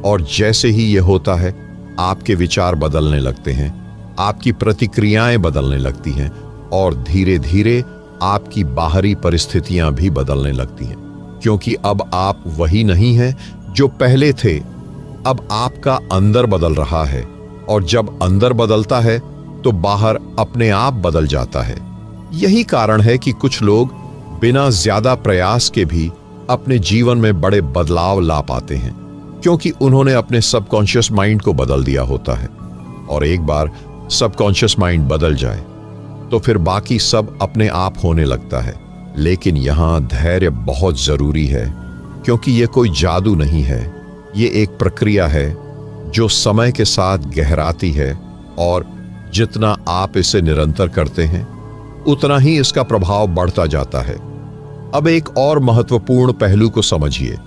और जैसे ही यह होता है, आपके विचार बदलने लगते हैं, आपकी प्रतिक्रियाएं बदलने लगती हैं, और धीरे धीरे आपकी बाहरी परिस्थितियां भी बदलने लगती हैं। क्योंकि अब आप वही नहीं हैं जो पहले थे, अब आपका अंदर बदल रहा है, और जब अंदर बदलता है तो बाहर अपने आप बदल जाता है। यही कारण है कि कुछ लोग बिना ज्यादा प्रयास के भी अपने जीवन में बड़े बदलाव ला पाते हैं, क्योंकि उन्होंने अपने सबकॉन्शियस माइंड को बदल दिया होता है। और एक बार सबकॉन्शियस माइंड बदल जाए तो फिर बाकी सब अपने आप होने लगता है। लेकिन यहां धैर्य बहुत जरूरी है, क्योंकि यह कोई जादू नहीं है, ये एक प्रक्रिया है जो समय के साथ गहराती है, और जितना आप इसे निरंतर करते हैं उतना ही इसका प्रभाव बढ़ता जाता है। अब एक और महत्वपूर्ण पहलू को समझिए।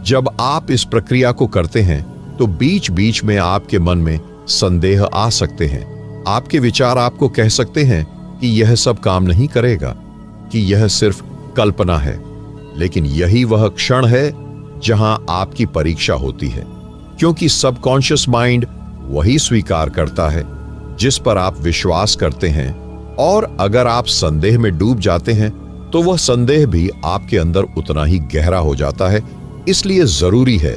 जब आप इस प्रक्रिया को करते हैं तो बीच बीच में आपके मन में संदेह आ सकते हैं। आपके विचार आपको कह सकते हैं कि यह सब काम नहीं करेगा, कि यह सिर्फ कल्पना है। लेकिन यही वह क्षण है जहां आपकी परीक्षा होती है, क्योंकि सबकॉन्शियस माइंड वही स्वीकार करता है जिस पर आप विश्वास करते हैं, और अगर आप संदेह में डूब जाते हैं तो वह संदेह भी आपके अंदर उतना ही गहरा हो जाता है। इसलिए जरूरी है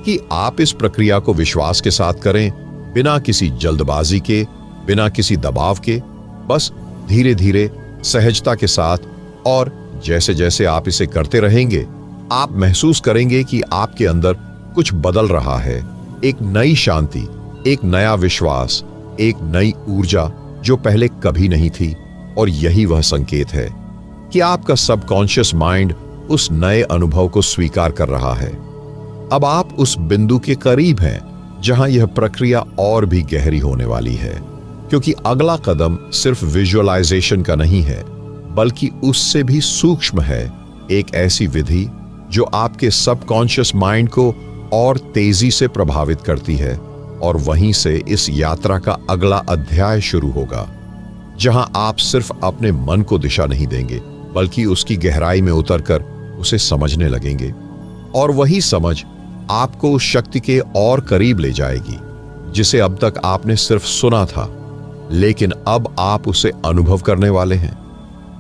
कि आप इस प्रक्रिया को विश्वास के साथ करें, बिना किसी जल्दबाजी के, बिना किसी दबाव के, बस धीरे धीरे, सहजता के साथ। और जैसे जैसे आप इसे करते रहेंगे, आप महसूस करेंगे कि आपके अंदर कुछ बदल रहा है। एक नई शांति, एक नया विश्वास, एक नई ऊर्जा जो पहले कभी नहीं थी। और यही वह संकेत है कि आपका सबकॉन्शियस माइंड उस नए अनुभव को स्वीकार कर रहा है। अब आप उस बिंदु के करीब हैं जहां यह प्रक्रिया और भी गहरी होने वाली है, क्योंकि अगला कदम सिर्फ विजुअलाइजेशन का नहीं है, बल्कि उससे भी सूक्ष्म है। एक ऐसी विधि जो आपके सबकॉन्शियस माइंड को और तेजी से प्रभावित करती है, और वहीं से इस यात्रा का अगला अध्याय शुरू होगा, जहां आप सिर्फ अपने मन को दिशा नहीं देंगे, बल्कि उसकी गहराई में उतरकर उसे समझने लगेंगे। और वही समझ आपको उस शक्ति के और करीब ले जाएगी जिसे अब तक आपने सिर्फ सुना था, लेकिन अब आप उसे अनुभव करने वाले हैं।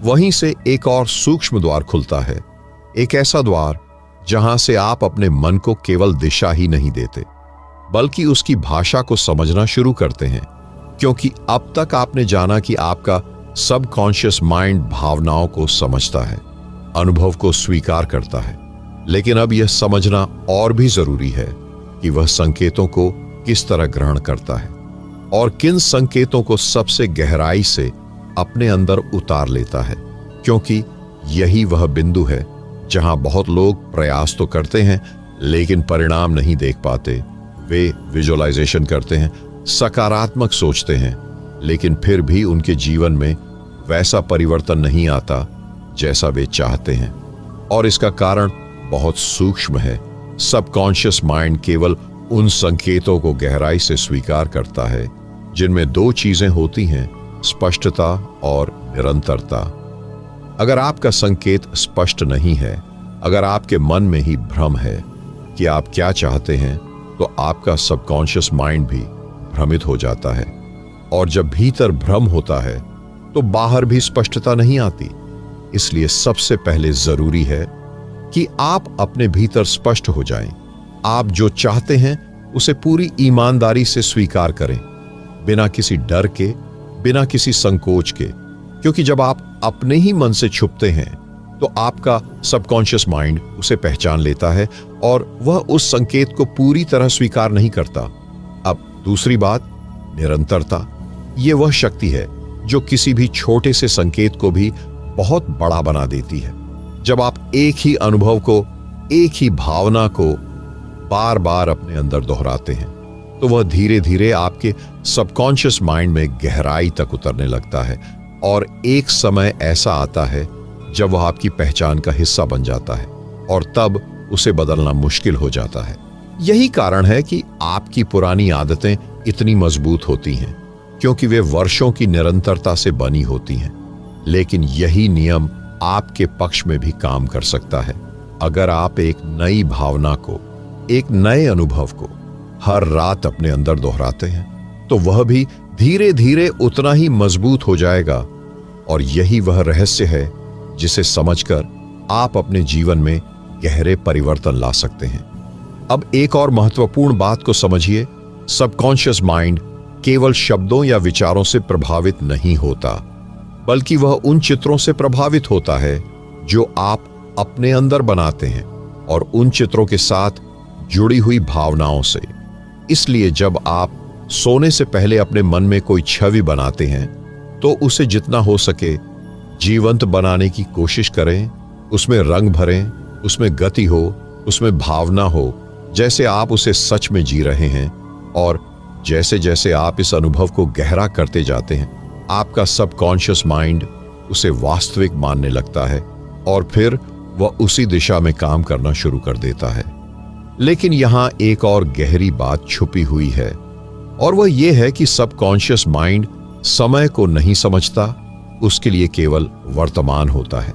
वहीं से एक और सूक्ष्म द्वार खुलता है, एक ऐसा द्वार जहां से आप अपने मन को केवल दिशा ही नहीं देते, बल्कि उसकी भाषा को समझना शुरू करते हैं। क्योंकि अब तक आपने जाना कि आपका सबकॉन्शियस माइंड भावनाओं को समझता है, अनुभव को स्वीकार करता है, लेकिन अब यह समझना और भी जरूरी है कि वह संकेतों को किस तरह ग्रहण करता है, और किन संकेतों को सबसे गहराई से अपने अंदर उतार लेता है। क्योंकि यही वह बिंदु है जहां बहुत लोग प्रयास तो करते हैं लेकिन परिणाम नहीं देख पाते। वे विजुअलाइजेशन करते हैं, सकारात्मक सोचते हैं, लेकिन फिर भी उनके जीवन में वैसा परिवर्तन नहीं आता जैसा वे चाहते हैं। और इसका कारण बहुत सूक्ष्म है। सबकॉन्शियस माइंड केवल उन संकेतों को गहराई से स्वीकार करता है जिनमें दो चीजें होती हैं, स्पष्टता और निरंतरता। अगर आपका संकेत स्पष्ट नहीं है, अगर आपके मन में ही भ्रम है कि आप क्या चाहते हैं, तो आपका सबकॉन्शियस माइंड भी भ्रमित हो जाता है। और जब भीतर भ्रम होता है तो बाहर भी स्पष्टता नहीं आती। इसलिए सबसे पहले जरूरी है कि आप अपने भीतर स्पष्ट हो जाएं। आप जो चाहते हैं उसे पूरी ईमानदारी से स्वीकार करें, बिना किसी डर के, बिना किसी संकोच के। क्योंकि जब आप अपने ही मन से छुपते हैं तो आपका सबकॉन्शियस माइंड उसे पहचान लेता है और वह उस संकेत को पूरी तरह स्वीकार नहीं करता। अब दूसरी बात, निरंतरता। यह वह शक्ति है जो किसी भी छोटे से संकेत को भी बहुत बड़ा बना देती है। जब आप एक ही अनुभव को, एक ही भावना को बार बार अपने अंदर दोहराते हैं तो वह धीरे धीरे आपके सबकॉन्शियस माइंड में गहराई तक उतरने लगता है और एक समय ऐसा आता है जब वह आपकी पहचान का हिस्सा बन जाता है और तब उसे बदलना मुश्किल हो जाता है। यही कारण है कि आपकी पुरानी आदतें इतनी मजबूत होती हैं, क्योंकि वे वर्षों की निरंतरता से बनी होती हैं। लेकिन यही नियम आपके पक्ष में भी काम कर सकता है। अगर आप एक नई भावना को, एक नए अनुभव को हर रात अपने अंदर दोहराते हैं तो वह भी धीरे धीरे उतना ही मजबूत हो जाएगा। और यही वह रहस्य है जिसे समझकर आप अपने जीवन में गहरे परिवर्तन ला सकते हैं। अब एक और महत्वपूर्ण बात को समझिए। सबकॉन्शियस माइंड केवल शब्दों या विचारों से प्रभावित नहीं होता, बल्कि वह उन चित्रों से प्रभावित होता है जो आप अपने अंदर बनाते हैं और उन चित्रों के साथ जुड़ी हुई भावनाओं से। इसलिए जब आप सोने से पहले अपने मन में कोई छवि बनाते हैं तो उसे जितना हो सके जीवंत बनाने की कोशिश करें। उसमें रंग भरें, उसमें गति हो, उसमें भावना हो, जैसे आप उसे सच में जी रहे हैं। और जैसे जैसे आप इस अनुभव को गहरा करते जाते हैं, आपका सबकॉन्शियस माइंड उसे वास्तविक मानने लगता है और फिर वह उसी दिशा में काम करना शुरू कर देता है। लेकिन यहां एक और गहरी बात छुपी हुई है और वह यह है कि सबकॉन्शियस माइंड समय को नहीं समझता, उसके लिए केवल वर्तमान होता है।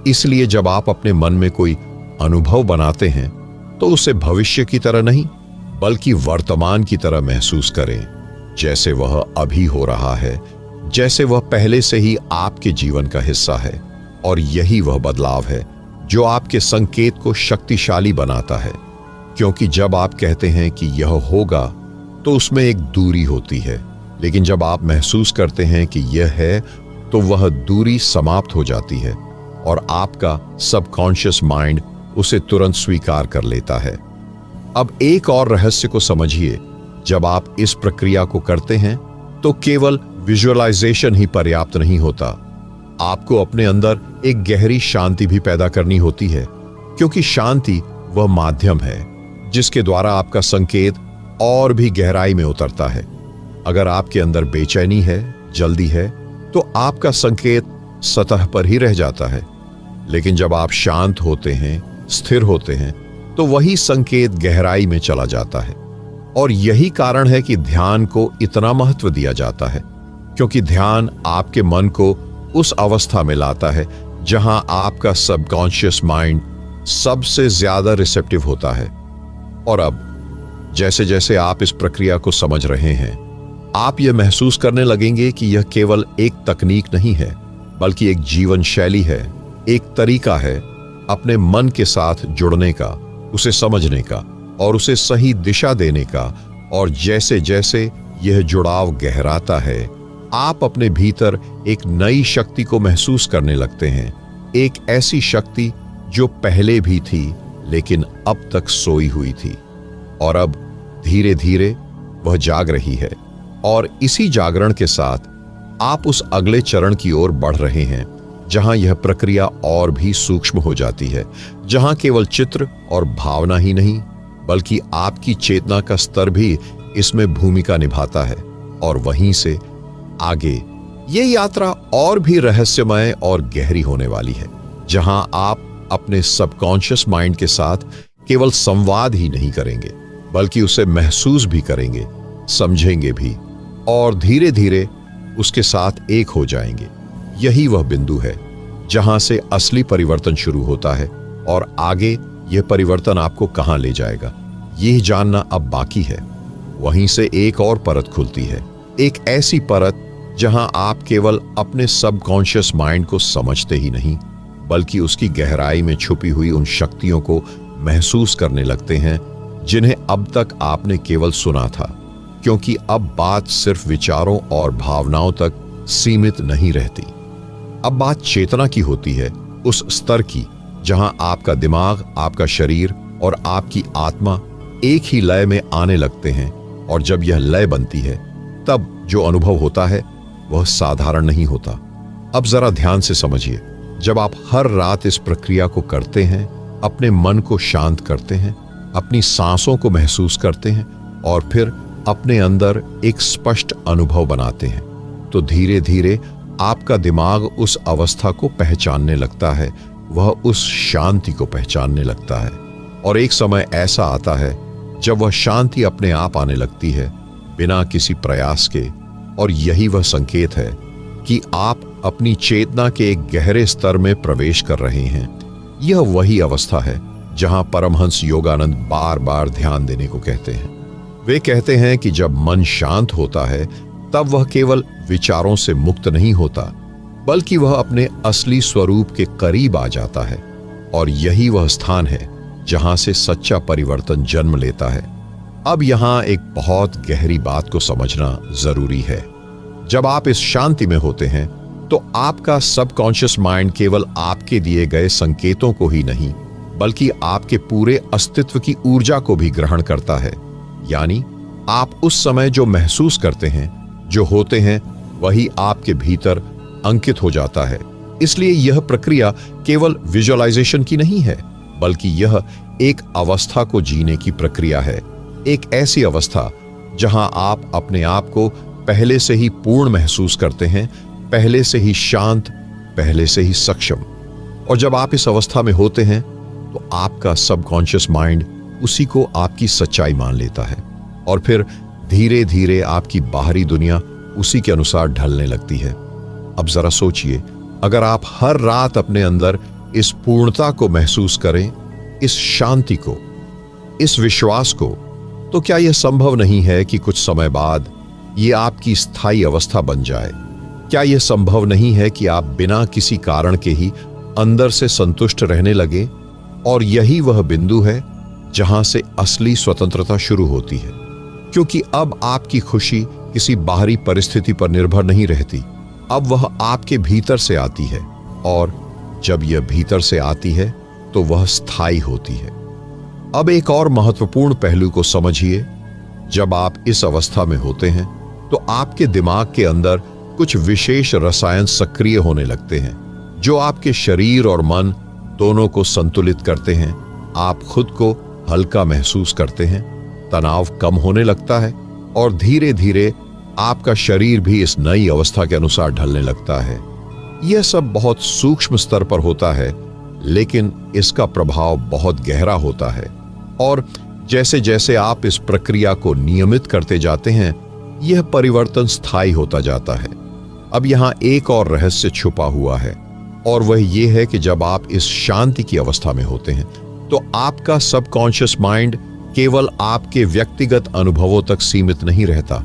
इसलिए जब आप अपने मन में कोई अनुभव बनाते हैं तो उसे भविष्य की तरह नहीं, बल्कि वर्तमान की तरह महसूस करें, जैसे वह अभी हो रहा है, जैसे वह पहले से ही आपके जीवन का हिस्सा है। और यही वह बदलाव है जो आपके संकेत को शक्तिशाली बनाता है। क्योंकि जब आप कहते हैं कि यह होगा तो उसमें एक दूरी होती है, लेकिन जब आप महसूस करते हैं कि यह है तो वह दूरी समाप्त हो जाती है और आपका सबकॉन्शियस माइंड उसे तुरंत स्वीकार कर लेता है। अब एक और रहस्य को समझिए। जब आप इस प्रक्रिया को करते हैं तो केवल विजुअलाइजेशन ही पर्याप्त नहीं होता, आपको अपने अंदर एक गहरी शांति भी पैदा करनी होती है। क्योंकि शांति वह माध्यम है जिसके द्वारा आपका संकेत और भी गहराई में उतरता है। अगर आपके अंदर बेचैनी है, जल्दी है, तो आपका संकेत सतह पर ही रह जाता है। लेकिन जब आप शांत होते हैं, स्थिर होते हैं, तो वही संकेत गहराई में चला जाता है। और यही कारण है कि ध्यान को इतना महत्व दिया जाता है, क्योंकि ध्यान आपके मन को उस अवस्था में लाता है जहां आपका सबकॉन्शियस माइंड सबसे ज्यादा रिसेप्टिव होता है। और अब जैसे जैसे आप इस प्रक्रिया को समझ रहे हैं, आप यह महसूस करने लगेंगे कि यह केवल एक तकनीक नहीं है, बल्कि एक जीवन शैली है, एक तरीका है अपने मन के साथ जुड़ने का, उसे समझने का और उसे सही दिशा देने का। और जैसे जैसे यह जुड़ाव गहराता है, आप अपने भीतर एक नई शक्ति को महसूस करने लगते हैं, एक ऐसी शक्ति जो पहले भी थी लेकिन अब तक सोई हुई थी और अब धीरे धीरे वह जाग रही है। और इसी जागरण के साथ आप उस अगले चरण की ओर बढ़ रहे हैं जहां यह प्रक्रिया और भी सूक्ष्म हो जाती है, जहां केवल चित्र और भावना ही नहीं, बल्कि आपकी चेतना का स्तर भी इसमें भूमिका निभाता है। और वहीं से आगे ये यात्रा और भी रहस्यमय और गहरी होने वाली है, जहां आप अपने सबकॉन्शियस माइंड के साथ केवल संवाद ही नहीं करेंगे, बल्कि उसे महसूस भी करेंगे, समझेंगे भी और धीरे धीरे उसके साथ एक हो जाएंगे। यही वह बिंदु है जहां से असली परिवर्तन शुरू होता है और आगे यह परिवर्तन आपको कहां ले जाएगा, यह जानना अब बाकी है। वहीं से एक और परत खुलती है, एक ऐसी परत जहां आप केवल अपने सबकॉन्शियस माइंड को समझते ही नहीं, बल्कि उसकी गहराई में छुपी हुई उन शक्तियों को महसूस करने लगते हैं जिन्हें अब तक आपने केवल सुना था। क्योंकि अब बात सिर्फ विचारों और भावनाओं तक सीमित नहीं रहती। अब बात चेतना की होती है, उस स्तर की जहां आपका दिमाग, आपका शरीर और आपकी आत्मा एक ही लय में आने लगते हैं। और जब यह लय बनती है, तब जो अनुभव होता है वह साधारण नहीं होता। अब जरा ध्यान से समझिए, जब आप हर रात इस प्रक्रिया को करते हैं, अपने मन को शांत करते हैं, अपनी सांसों को महसूस करते हैं और फिर अपने अंदर एक स्पष्ट अनुभव बनाते हैं, तो धीरे धीरे आपका दिमाग उस अवस्था को पहचानने लगता है, वह उस शांति को पहचानने लगता है। और एक समय ऐसा आता है जब वह शांति अपने आप आने लगती है, बिना किसी प्रयास के। और यही वह संकेत है कि आप अपनी चेतना के एक गहरे स्तर में प्रवेश कर रहे हैं। यह वही अवस्था है जहां परमहंस योगानंद बार बार ध्यान देने को कहते हैं। वे कहते हैं कि जब मन शांत होता है, तब वह केवल विचारों से मुक्त नहीं होता, बल्कि वह अपने असली स्वरूप के करीब आ जाता है। और यही वह स्थान है जहां से सच्चा परिवर्तन जन्म लेता है। अब यहां एक बहुत गहरी बात को समझना जरूरी है। जब आप इस शांति में होते हैं, तो आपका सबकॉन्शियस माइंड केवल आपके दिए गए संकेतों को ही नहीं, बल्कि आपके पूरे अस्तित्व की ऊर्जा को भी ग्रहण करता है। यानी आप उस समय जो महसूस करते हैं, जो होते हैं, वही आपके भीतर अंकित हो जाता है। इसलिए यह प्रक्रिया केवल विजुअलाइजेशन की नहीं है, बल्कि यह एक अवस्था को जीने की प्रक्रिया है। एक ऐसी अवस्था जहां आप अपने आप को पहले से ही पूर्ण महसूस करते हैं, पहले से ही शांत, पहले से ही सक्षम। और जब आप इस अवस्था में होते हैं, तो आपका सबकॉन्शियस माइंड उसी को आपकी सच्चाई मान लेता है और फिर धीरे धीरे आपकी बाहरी दुनिया उसी के अनुसार ढलने लगती है। अब जरा सोचिए, अगर आप हर रात अपने अंदर इस पूर्णता को महसूस करें, इस शांति को, इस विश्वास को, तो क्या यह संभव नहीं है कि कुछ समय बाद ये आपकी स्थायी अवस्था बन जाए? क्या यह संभव नहीं है कि आप बिना किसी कारण के ही अंदर से संतुष्ट रहने लगे? और यही वह बिंदु है जहां से असली स्वतंत्रता शुरू होती है, क्योंकि अब आपकी खुशी किसी बाहरी परिस्थिति पर निर्भर नहीं रहती। अब वह आपके भीतर से आती है, और जब यह भीतर से आती है तो वह स्थायी होती है। अब एक और महत्वपूर्ण पहलू को समझिए। जब आप इस अवस्था में होते हैं, तो आपके दिमाग के अंदर कुछ विशेष रसायन सक्रिय होने लगते हैं, जो आपके शरीर और मन दोनों को संतुलित करते हैं। आप खुद को हल्का महसूस करते हैं, तनाव कम होने लगता है और धीरे धीरे आपका शरीर भी इस नई अवस्था के अनुसार ढलने लगता है। यह सब बहुत सूक्ष्म स्तर पर होता है, लेकिन इसका प्रभाव बहुत गहरा होता है। और जैसे जैसे आप इस प्रक्रिया को नियमित करते जाते हैं, यह परिवर्तन स्थायी होता जाता है। अब यहाँ एक और रहस्य छुपा हुआ है, और वह यह है कि जब आप इस शांति की अवस्था में होते हैं, तो आपका सबकॉन्शियस माइंड केवल आपके व्यक्तिगत अनुभवों तक सीमित नहीं रहता,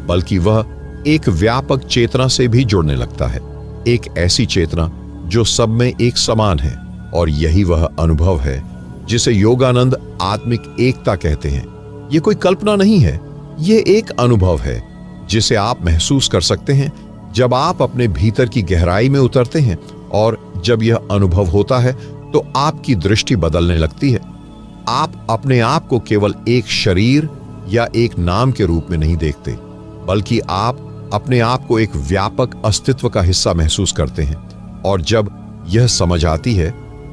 बल्कि वह एक व्यापक चेतना से भी जुड़ने लगता है। एक ऐसी चेतना जो सब में एक समान है। और यही वह अनुभव है जिसे योगानंद आत्मिक एकता कहते हैं। यह कोई कल्पना नहीं है, यह एक अनुभव है जिसे आप महसूस कर सकते हैं जब आप अपने भीतर की गहराई में उतरते हैं। और जब यह अनुभव होता है, तो आपकी दृष्टि बदलने लगती है। आप अपने आप को केवल एक शरीर या एक नाम के रूप में नहीं देखते, बल्कि आप अपने आप को एक व्यापक अस्तित्व का हिस्सा महसूस करते हैं। और जब यह समझ आती है,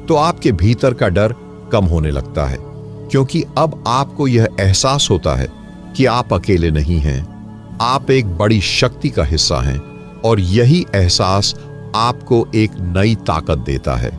तो आपके भीतर का डर कम होने लगता है, क्योंकि अब आपको यह एहसास होता है कि आप अकेले नहीं हैं, आप एक बड़ी शक्ति का हिस्सा हैं। और यही एहसास आपको एक नई ताकत देता है,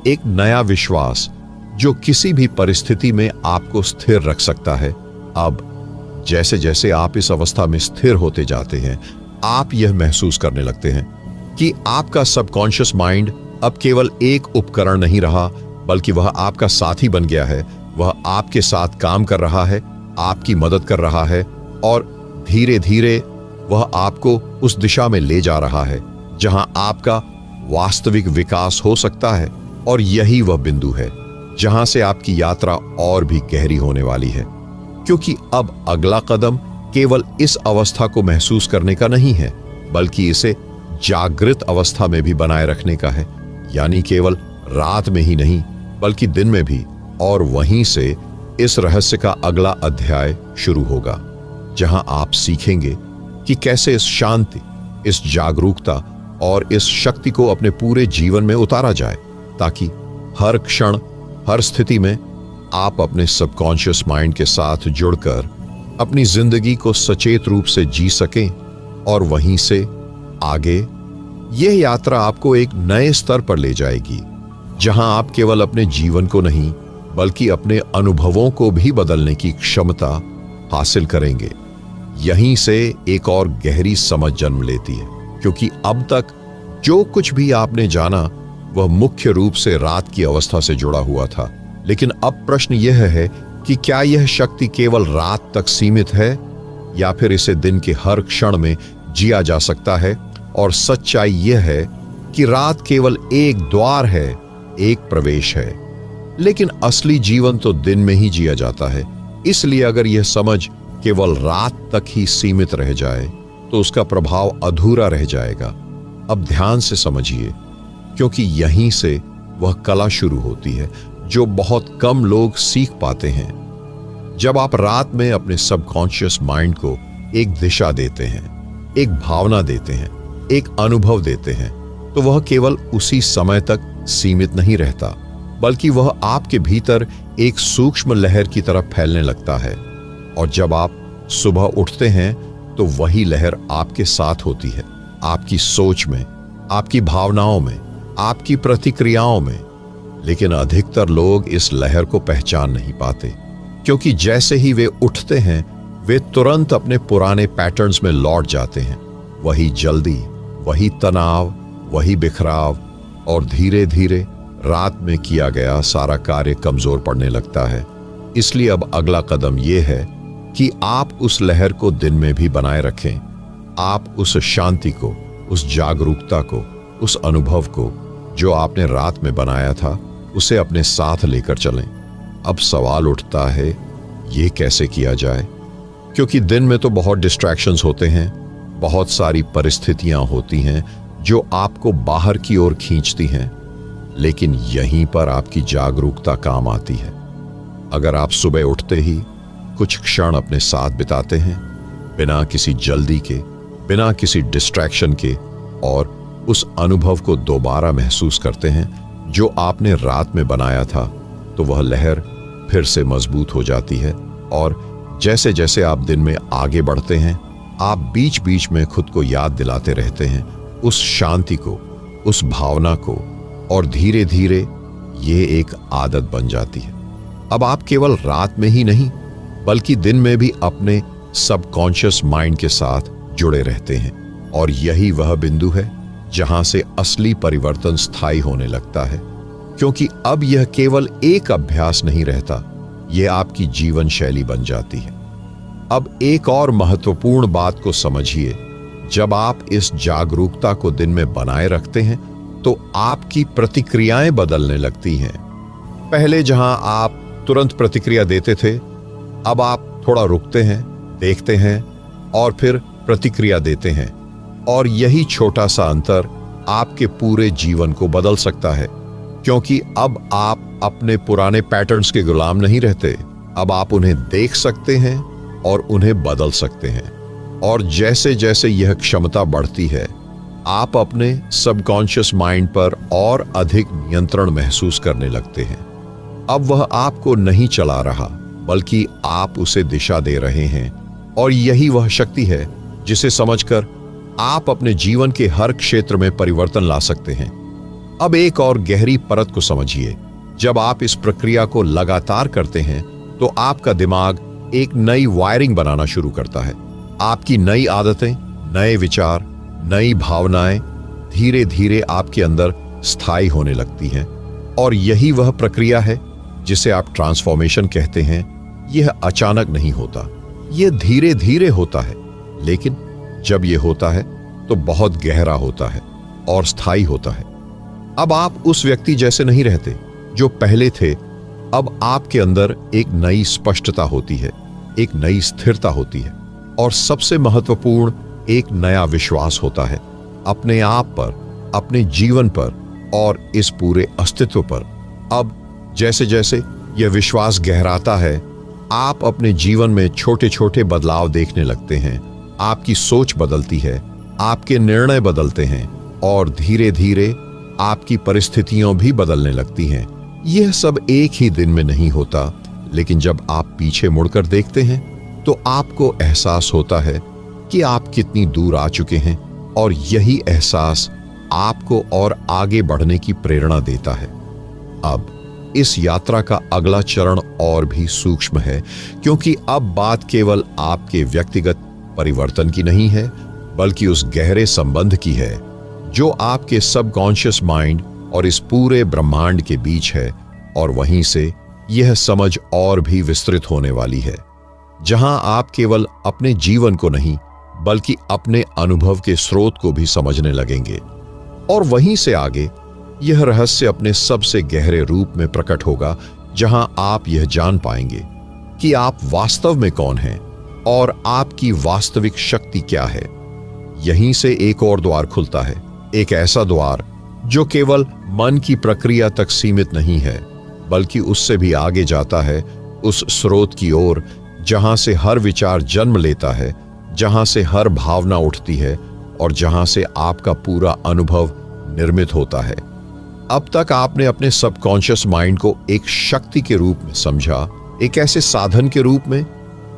एक नया विश्वास जो किसी भी परिस्थिति में आपको स्थिर रख सकता है। अब जैसे जैसे आप इस अवस्था में स्थिर होते जाते हैं, आप यह महसूस करने लगते हैं कि आपका सबकॉन्शियस माइंड अब केवल एक उपकरण नहीं रहा, बल्कि वह आपका साथी बन गया है। वह आपके साथ काम कर रहा है, आपकी मदद कर रहा है, और धीरे धीरे वह आपको उस दिशा में ले जा रहा है जहां आपका वास्तविक विकास हो सकता है, और यही वह बिंदु है जहां से आपकी यात्रा और भी गहरी होने वाली है। क्योंकि अब अगला कदम केवल इस अवस्था को महसूस करने का नहीं है, बल्कि इसे जागृत अवस्था में भी बनाए रखने का है, यानी केवल रात में ही नहीं बल्कि दिन में भी। और वहीं से इस रहस्य का अगला अध्याय शुरू होगा, जहां आप सीखेंगे कि कैसे इस शांति, इस जागरूकता और इस शक्ति को अपने पूरे जीवन में उतारा जाए, ताकि हर क्षण, हर स्थिति में आप अपने सबकॉन्शियस माइंड के साथ जुड़कर अपनी जिंदगी को सचेत रूप से जी सकें। और वहीं से आगे यह यात्रा आपको एक नए स्तर पर ले जाएगी, जहां आप केवल अपने जीवन को नहीं बल्कि अपने अनुभवों को भी बदलने की क्षमता हासिल करेंगे। यहीं से एक और गहरी समझ जन्म लेती है, क्योंकि अब तक जो कुछ भी आपने जाना वह मुख्य रूप से रात की अवस्था से जुड़ा हुआ था। लेकिन अब प्रश्न यह है कि क्या यह शक्ति केवल रात तक सीमित है, या फिर इसे दिन के हर क्षण में जिया जा सकता है। और सच्चाई यह है कि रात केवल एक द्वार है, एक प्रवेश है, लेकिन असली जीवन तो दिन में ही जिया जाता है। इसलिए अगर यह समझ केवल रात तक ही सीमित रह जाए तो उसका प्रभाव अधूरा रह जाएगा। अब ध्यान से समझिए, क्योंकि यहीं से वह कला शुरू होती है जो बहुत कम लोग सीख पाते हैं। जब आप रात में अपने सबकॉन्शियस माइंड को एक दिशा देते हैं, एक भावना देते हैं, एक अनुभव देते हैं, तो वह केवल उसी समय तक सीमित नहीं रहता, बल्कि वह आपके भीतर एक सूक्ष्म लहर की तरफ फैलने लगता है। और जब आप सुबह उठते हैं तो वही लहर आपके साथ होती है, आपकी सोच में, आपकी भावनाओं में, आपकी प्रतिक्रियाओं में। लेकिन अधिकतर लोग इस लहर को पहचान नहीं पाते, क्योंकि जैसे ही वे उठते हैं वे तुरंत अपने पुराने पैटर्न्स में लौट जाते हैं। वही जल्दी, वही तनाव, वही बिखराव, और धीरे धीरे रात में किया गया सारा कार्य कमजोर पड़ने लगता है। इसलिए अब अगला कदम यह है कि आप उस लहर को दिन में भी बनाए रखें। आप उस शांति को, उस जागरूकता को, उस अनुभव को जो आपने रात में बनाया था, उसे अपने साथ लेकर चलें। अब सवाल उठता है, ये कैसे किया जाए? क्योंकि दिन में तो बहुत डिस्ट्रैक्शंस होते हैं, बहुत सारी परिस्थितियां होती हैं जो आपको बाहर की ओर खींचती हैं, लेकिन यहीं पर आपकी जागरूकता काम आती है। अगर आप सुबह उठते ही कुछ क्षण अपने साथ बिताते हैं, बिना किसी जल्दी के, बिना किसी डिस्ट्रैक्शन के, और उस अनुभव को दोबारा महसूस करते हैं जो आपने रात में बनाया था, तो वह लहर फिर से मजबूत हो जाती है। और जैसे जैसे आप दिन में आगे बढ़ते हैं, आप बीच बीच में खुद को याद दिलाते रहते हैं उस शांति को, उस भावना को, और धीरे धीरे ये एक आदत बन जाती है। अब आप केवल रात में ही नहीं बल्कि दिन में भी अपने सबकॉन्शियस माइंड के साथ जुड़े रहते हैं। और यही वह बिंदु है जहां से असली परिवर्तन स्थायी होने लगता है, क्योंकि अब यह केवल एक अभ्यास नहीं रहता, यह आपकी जीवन शैली बन जाती है। अब एक और महत्वपूर्ण बात को समझिए, जब आप इस जागरूकता को दिन में बनाए रखते हैं तो आपकी प्रतिक्रियाएं बदलने लगती हैं। पहले जहां आप तुरंत प्रतिक्रिया देते थे, अब आप थोड़ा रुकते हैं, देखते हैं और फिर प्रतिक्रिया देते हैं। और यही छोटा सा अंतर आपके पूरे जीवन को बदल सकता है, क्योंकि अब आप अपने पुराने पैटर्न्स के गुलाम नहीं रहते। अब आप उन्हें देख सकते हैं और उन्हें बदल सकते हैं। और जैसे जैसे यह क्षमता बढ़ती है, आप अपने सबकॉन्शियस माइंड पर और अधिक नियंत्रण महसूस करने लगते हैं। अब वह आपको नहीं चला रहा, बल्कि आप उसे दिशा दे रहे हैं। और यही वह शक्ति है जिसे समझकर आप अपने जीवन के हर क्षेत्र में परिवर्तन ला सकते हैं। अब एक और गहरी परत को समझिए। जब आप इस प्रक्रिया को लगातार करते हैं तो आपका दिमाग एक नई वायरिंग बनाना शुरू करता है। आपकी नई आदतें, नए विचार, नई भावनाएं धीरे धीरे आपके अंदर स्थायी होने लगती हैं। और यही वह प्रक्रिया है जिसे आप ट्रांसफॉर्मेशन कहते हैं। यह अचानक नहीं होता, यह धीरे धीरे होता है, लेकिन जब यह होता है तो बहुत गहरा होता है और स्थायी होता है। अब आप उस व्यक्ति जैसे नहीं रहते जो पहले थे। अब आपके अंदर एक नई स्पष्टता होती है, एक नई स्थिरता होती है और सबसे महत्वपूर्ण एक नया विश्वास होता है अपने आप पर, अपने जीवन पर और इस पूरे अस्तित्व पर। अब जैसे जैसे यह विश्वास गहराता है, आप अपने जीवन में छोटे छोटे बदलाव देखने लगते हैं। आपकी सोच बदलती है, आपके निर्णय बदलते हैं और धीरे धीरे आपकी परिस्थितियां भी बदलने लगती हैं। यह सब एक ही दिन में नहीं होता, लेकिन जब आप पीछे मुड़कर देखते हैं तो आपको एहसास होता है कि आप कितनी दूर आ चुके हैं और यही एहसास आपको और आगे बढ़ने की प्रेरणा देता है। अब इस यात्रा का अगला चरण और भी सूक्ष्म है, क्योंकि अब बात केवल आपके व्यक्तिगत परिवर्तन की नहीं है, बल्कि उस गहरे संबंध की है जो आपके सबकॉन्शियस माइंड और इस पूरे ब्रह्मांड के बीच है। और वहीं से यह समझ और भी विस्तृत होने वाली है, जहां आप केवल अपने जीवन को नहीं बल्कि अपने अनुभव के स्रोत को भी समझने लगेंगे। और वहीं से आगे यह रहस्य अपने सबसे गहरे रूप में प्रकट होगा, जहां आप यह जान पाएंगे कि आप वास्तव में कौन हैं और आपकी वास्तविक शक्ति क्या है। यहीं से एक और द्वार खुलता है, एक ऐसा द्वार जो केवल मन की प्रक्रिया तक सीमित नहीं है, बल्कि उससे भी आगे जाता है, उस स्रोत की ओर जहां से हर विचार जन्म लेता है, जहां से हर भावना उठती है और जहां से आपका पूरा अनुभव निर्मित होता है। अब तक आपने अपने सबकॉन्शियस माइंड को एक शक्ति के रूप में समझा, एक ऐसे साधन के रूप में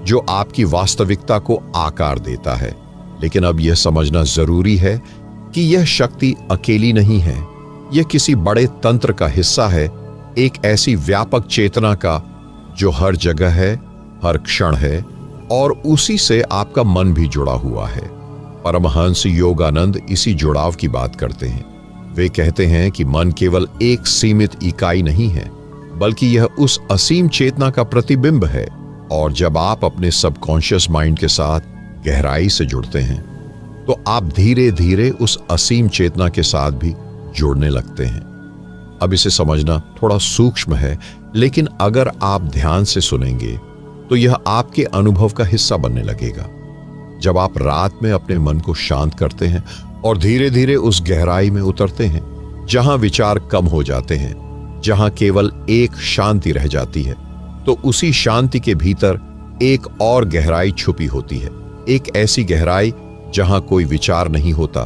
जो आपकी वास्तविकता को आकार देता है। लेकिन अब यह समझना जरूरी है कि यह शक्ति अकेली नहीं है, यह किसी बड़े तंत्र का हिस्सा है, एक ऐसी व्यापक चेतना का जो हर जगह है, हर क्षण है और उसी से आपका मन भी जुड़ा हुआ है। परमहंस योगानंद इसी जुड़ाव की बात करते हैं। वे कहते हैं कि मन केवल एक सीमित इकाई नहीं है, बल्कि यह उस असीम चेतना का प्रतिबिंब है। और जब आप अपने सबकॉन्शियस माइंड के साथ गहराई से जुड़ते हैं तो आप धीरे धीरे उस असीम चेतना के साथ भी जुड़ने लगते हैं। अब इसे समझना थोड़ा सूक्ष्म है, लेकिन अगर आप ध्यान से सुनेंगे तो यह आपके अनुभव का हिस्सा बनने लगेगा। जब आप रात में अपने मन को शांत करते हैं और धीरे धीरे उस गहराई में उतरते हैं जहां विचार कम हो जाते हैं, जहां केवल एक शांति रह जाती है, तो उसी शांति के भीतर एक और गहराई छुपी होती है। एक ऐसी गहराई जहां कोई विचार नहीं होता,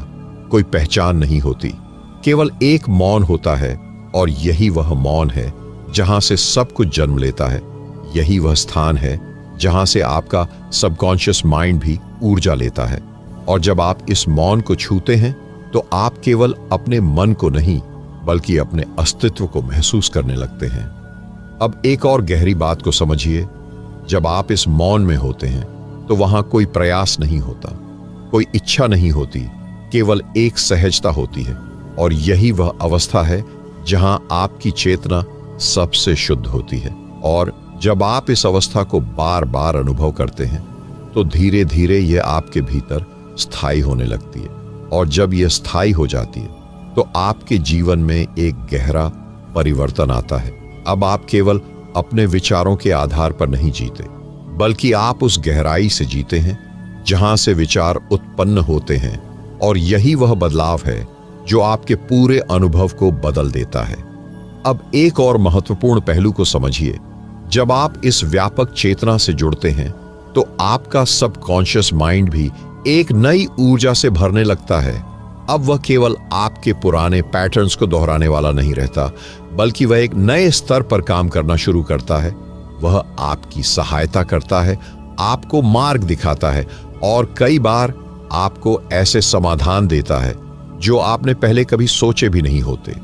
कोई पहचान नहीं होती, केवल एक मौन होता है। और यही वह मौन है जहां से सब कुछ जन्म लेता है। यही वह स्थान है जहां से आपका सबकॉन्शियस माइंड भी ऊर्जा लेता है। और जब आप इस मौन को छूते हैं तो आप केवल अपने मन को नहीं बल्कि अपने अस्तित्व को महसूस करने लगते हैं। अब एक और गहरी बात को समझिए, जब आप इस मौन में होते हैं तो वहां कोई प्रयास नहीं होता, कोई इच्छा नहीं होती, केवल एक सहजता होती है। और यही वह अवस्था है जहां आपकी चेतना सबसे शुद्ध होती है। और जब आप इस अवस्था को बार बार अनुभव करते हैं तो धीरे धीरे यह आपके भीतर स्थायी होने लगती है। और जब यह स्थायी हो जाती है तो आपके जीवन में एक गहरा परिवर्तन आता है। अब आप केवल अपने विचारों के आधार पर नहीं जीते, बल्कि आप उस गहराई से जीते हैं जहां से विचार उत्पन्न होते हैं। और यही वह बदलाव है जो आपके पूरे अनुभव को बदल देता है। अब एक और महत्वपूर्ण पहलू को समझिए, जब आप इस व्यापक चेतना से जुड़ते हैं तो आपका सबकॉन्शियस माइंड भी एक नई ऊर्जा से भरने लगता है। अब वह केवल आपके पुराने पैटर्न्स को दोहराने वाला नहीं रहता, बल्कि वह एक नए स्तर पर काम करना शुरू करता है। वह आपकी सहायता करता है, आपको मार्ग दिखाता है और कई बार आपको ऐसे समाधान देता है जो आपने पहले कभी सोचे भी नहीं होते।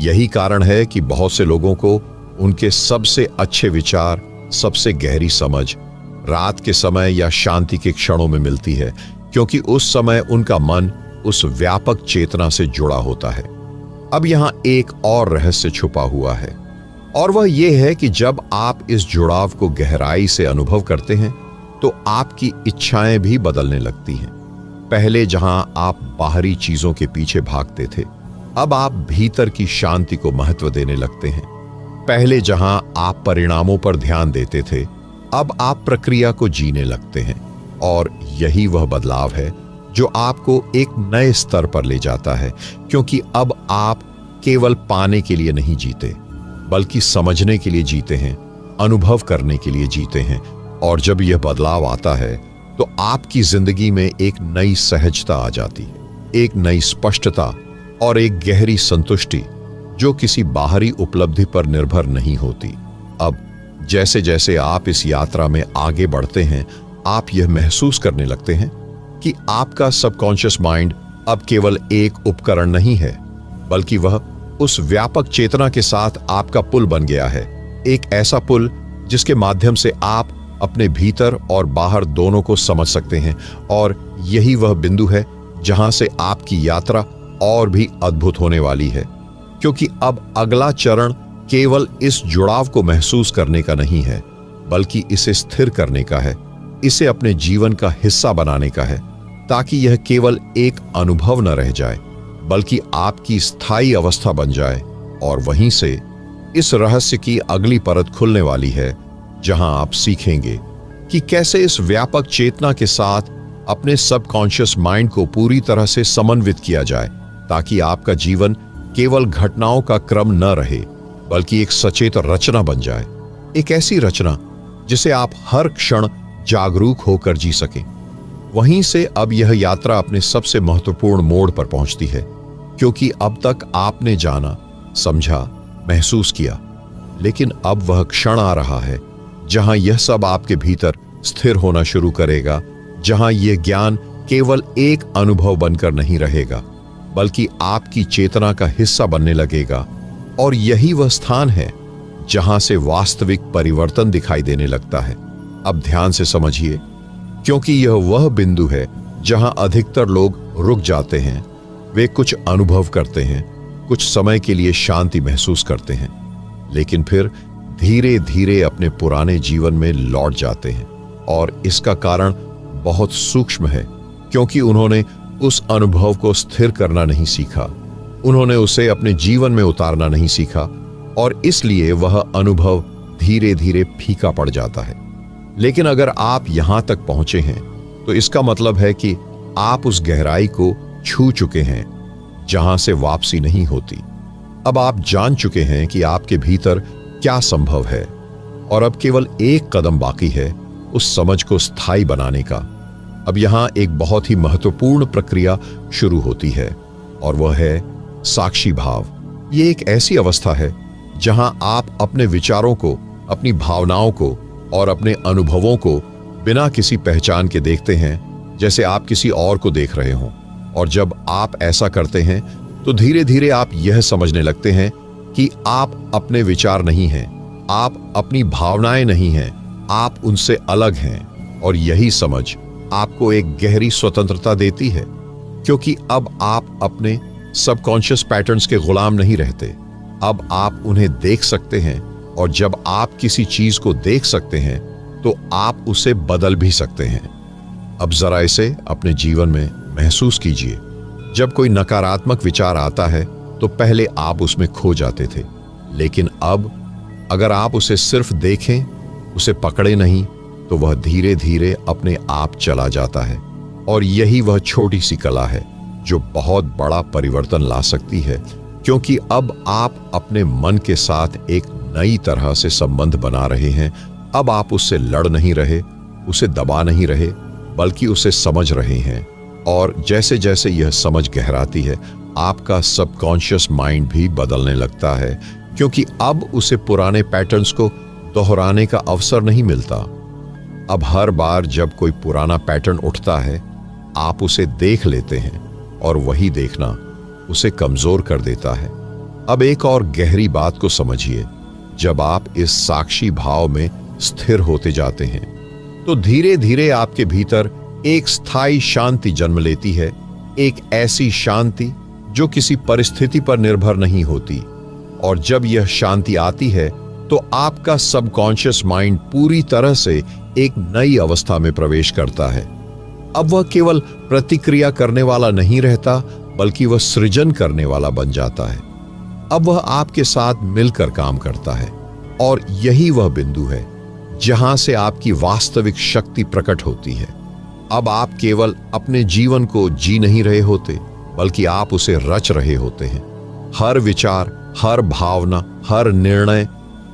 यही कारण है कि बहुत से लोगों को उनके सबसे अच्छे विचार, सबसे गहरी समझ रात के समय या शांति के क्षणों में मिलती है, क्योंकि उस समय उनका मन उस व्यापक चेतना से जुड़ा होता है। अब यहां एक और रहस्य छुपा हुआ है, और वह यह है कि जब आप इस जुड़ाव को गहराई से अनुभव करते हैं तो आपकी इच्छाएं भी बदलने लगती हैं। पहले जहां आप बाहरी चीजों के पीछे भागते थे, अब आप भीतर की शांति को महत्व देने लगते हैं। पहले जहां आप परिणामों पर ध्यान देते थे, अब आप प्रक्रिया को जीने लगते हैं। और यही वह बदलाव है जो आपको एक नए स्तर पर ले जाता है, क्योंकि अब आप केवल पाने के लिए नहीं जीते, बल्कि समझने के लिए जीते हैं, अनुभव करने के लिए जीते हैं। और जब यह बदलाव आता है तो आपकी जिंदगी में एक नई सहजता आ जाती है, एक नई स्पष्टता और एक गहरी संतुष्टि जो किसी बाहरी उपलब्धि पर निर्भर नहीं होती। अब जैसे जैसे आप इस यात्रा में आगे बढ़ते हैं, आप यह महसूस करने लगते हैं कि आपका सबकॉन्शियस माइंड अब केवल एक उपकरण नहीं है, बल्कि वह उस व्यापक चेतना के साथ आपका पुल बन गया है। एक ऐसा पुल जिसके माध्यम से आप अपने भीतर और बाहर दोनों को समझ सकते हैं। और यही वह बिंदु है जहां से आपकी यात्रा और भी अद्भुत होने वाली है, क्योंकि अब अगला चरण केवल इस जुड़ाव को महसूस करने का नहीं है, बल्कि इसे स्थिर करने का है, इसे अपने जीवन का हिस्सा बनाने का है, ताकि यह केवल एक अनुभव न रह जाए, बल्कि आपकी स्थायी अवस्था बन जाए। और वहीं से इस रहस्य की अगली परत खुलने वाली है, जहां आप सीखेंगे कि कैसे इस व्यापक चेतना के साथ अपने सबकॉन्शियस माइंड को पूरी तरह से समन्वित किया जाए, ताकि आपका जीवन केवल घटनाओं का क्रम न रहे, बल्कि एक सचेत रचना बन जाए। एक ऐसी रचना जिसे आप हर क्षण जागरूक होकर जी सकें। वहीं से अब यह यात्रा अपने सबसे महत्वपूर्ण मोड़ पर पहुंचती है, क्योंकि अब तक आपने जाना, समझा, महसूस किया, लेकिन अब वह क्षण आ रहा है जहां यह सब आपके भीतर स्थिर होना शुरू करेगा, जहां यह ज्ञान केवल एक अनुभव बनकर नहीं रहेगा, बल्कि आपकी चेतना का हिस्सा बनने लगेगा। और यही वह स्थान है जहां से वास्तविक परिवर्तन दिखाई देने लगता है। अब ध्यान से समझिए, क्योंकि यह वह बिंदु है जहां अधिकतर लोग रुक जाते हैं। वे कुछ अनुभव करते हैं, कुछ समय के लिए शांति महसूस करते हैं, लेकिन फिर धीरे धीरे अपने पुराने जीवन में लौट जाते हैं। और इसका कारण बहुत सूक्ष्म है, क्योंकि उन्होंने उस अनुभव को स्थिर करना नहीं सीखा, उन्होंने उसे अपने जीवन में उतारना नहीं सीखा, और इसलिए वह अनुभव धीरे धीरे फीका पड़ जाता है। लेकिन अगर आप यहां तक पहुंचे हैं, तो इसका मतलब है कि आप उस गहराई को छू चुके हैं जहां से वापसी नहीं होती। अब आप जान चुके हैं कि आपके भीतर क्या संभव है, और अब केवल एक कदम बाकी है उस समझ को स्थायी बनाने का। अब यहां एक बहुत ही महत्वपूर्ण प्रक्रिया शुरू होती है, और वह है साक्षी भाव। यह एक ऐसी अवस्था है जहां आप अपने विचारों को, अपनी भावनाओं को और अपने अनुभवों को बिना किसी पहचान के देखते हैं, जैसे आप किसी और को देख रहे हों। और जब आप ऐसा करते हैं तो धीरे धीरे आप यह समझने लगते हैं कि आप अपने विचार नहीं हैं, आप अपनी भावनाएं नहीं हैं, आप उनसे अलग हैं। और यही समझ आपको एक गहरी स्वतंत्रता देती है, क्योंकि अब आप अपने सबकॉन्शियस पैटर्न्स के गुलाम नहीं रहते। अब आप उन्हें देख सकते हैं, और जब आप किसी चीज को देख सकते हैं तो आप उसे बदल भी सकते हैं। अब जरा इसे अपने जीवन में महसूस कीजिए। जब कोई नकारात्मक विचार आता है तो पहले आप उसमें खो जाते थे, लेकिन अब अगर आप उसे सिर्फ देखें, उसे पकड़े नहीं, तो वह धीरे धीरे अपने आप चला जाता है। और यही वह छोटी सी कला है जो बहुत बड़ा परिवर्तन ला सकती है, क्योंकि अब आप अपने मन के साथ एक नई तरह से संबंध बना रहे हैं। अब आप उससे लड़ नहीं रहे, उसे दबा नहीं रहे, बल्कि उसे समझ रहे हैं। और जैसे जैसे यह समझ गहराती है, आपका सबकॉन्शियस माइंड भी बदलने लगता है, क्योंकि अब उसे पुराने पैटर्न्स को दोहराने का अवसर नहीं मिलता। अब हर बार जब कोई पुराना पैटर्न उठता है, आप उसे देख लेते हैं, और वही देखना उसे कमजोर कर देता है। अब एक और गहरी बात को समझिए, जब आप इस साक्षी भाव में स्थिर होते जाते हैं, तो धीरे धीरे आपके भीतर एक स्थायी शांति जन्म लेती है। एक ऐसी शांति जो किसी परिस्थिति पर निर्भर नहीं होती। और जब यह शांति आती है तो आपका सबकॉन्शियस माइंड पूरी तरह से एक नई अवस्था में प्रवेश करता है। अब वह केवल प्रतिक्रिया करने वाला नहीं रहता, बल्कि वह सृजन करने वाला बन जाता है। अब वह आपके साथ मिलकर काम करता है, और यही वह बिंदु है जहां से आपकी वास्तविक शक्ति प्रकट होती है। अब आप केवल अपने जीवन को जी नहीं रहे होते, बल्कि आप उसे रच रहे होते हैं। हर विचार, हर भावना, हर निर्णय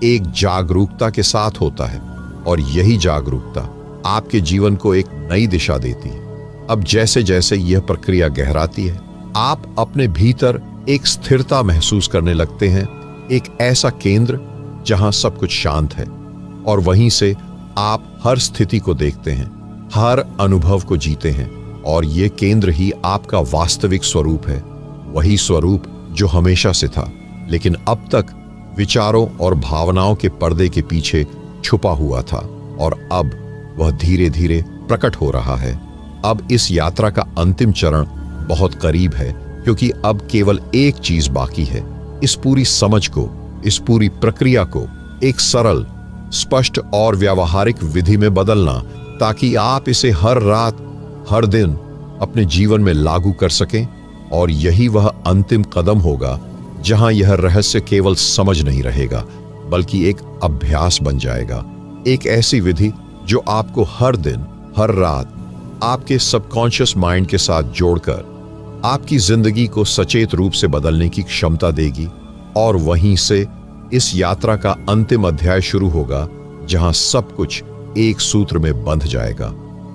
एक जागरूकता के साथ होता है, और यही जागरूकता आपके जीवन को एक नई दिशा देती है। अब जैसे जैसे यह प्रक्रिया गहराती है, आप अपने भीतर एक स्थिरता महसूस करने लगते हैं, एक ऐसा केंद्र जहां सब कुछ शांत है, और वहीं से आप हर स्थिति को देखते हैं, हर अनुभव को जीते हैं, और ये केंद्र ही आपका वास्तविक स्वरूप है। वही स्वरूप जो हमेशा से था, लेकिन अब तक विचारों और भावनाओं के पर्दे के पीछे छुपा हुआ था, और अब वह धीरे धीरे प्रकट हो रहा है। अब इस यात्रा का अंतिम चरण बहुत करीब है, क्योंकि अब केवल एक चीज बाकी है, इस पूरी समझ को, इस पूरी प्रक्रिया को एक सरल, स्पष्ट और व्यावहारिक विधि में बदलना, ताकि आप इसे हर रात, हर दिन अपने जीवन में लागू कर सकें। और यही वह अंतिम कदम होगा जहां यह रहस्य केवल समझ नहीं रहेगा, बल्कि एक अभ्यास बन जाएगा। एक ऐसी विधि जो आपको हर दिन, हर रात आपके सबकॉन्शियस माइंड के साथ जोड़कर आपकी जिंदगी को सचेत रूप से बदलने की क्षमता देगी। और वहीं से इस यात्रा का अंतिम अध्याय शुरू होगा, जहां सब कुछ एक सूत्र में बंध जाएगा,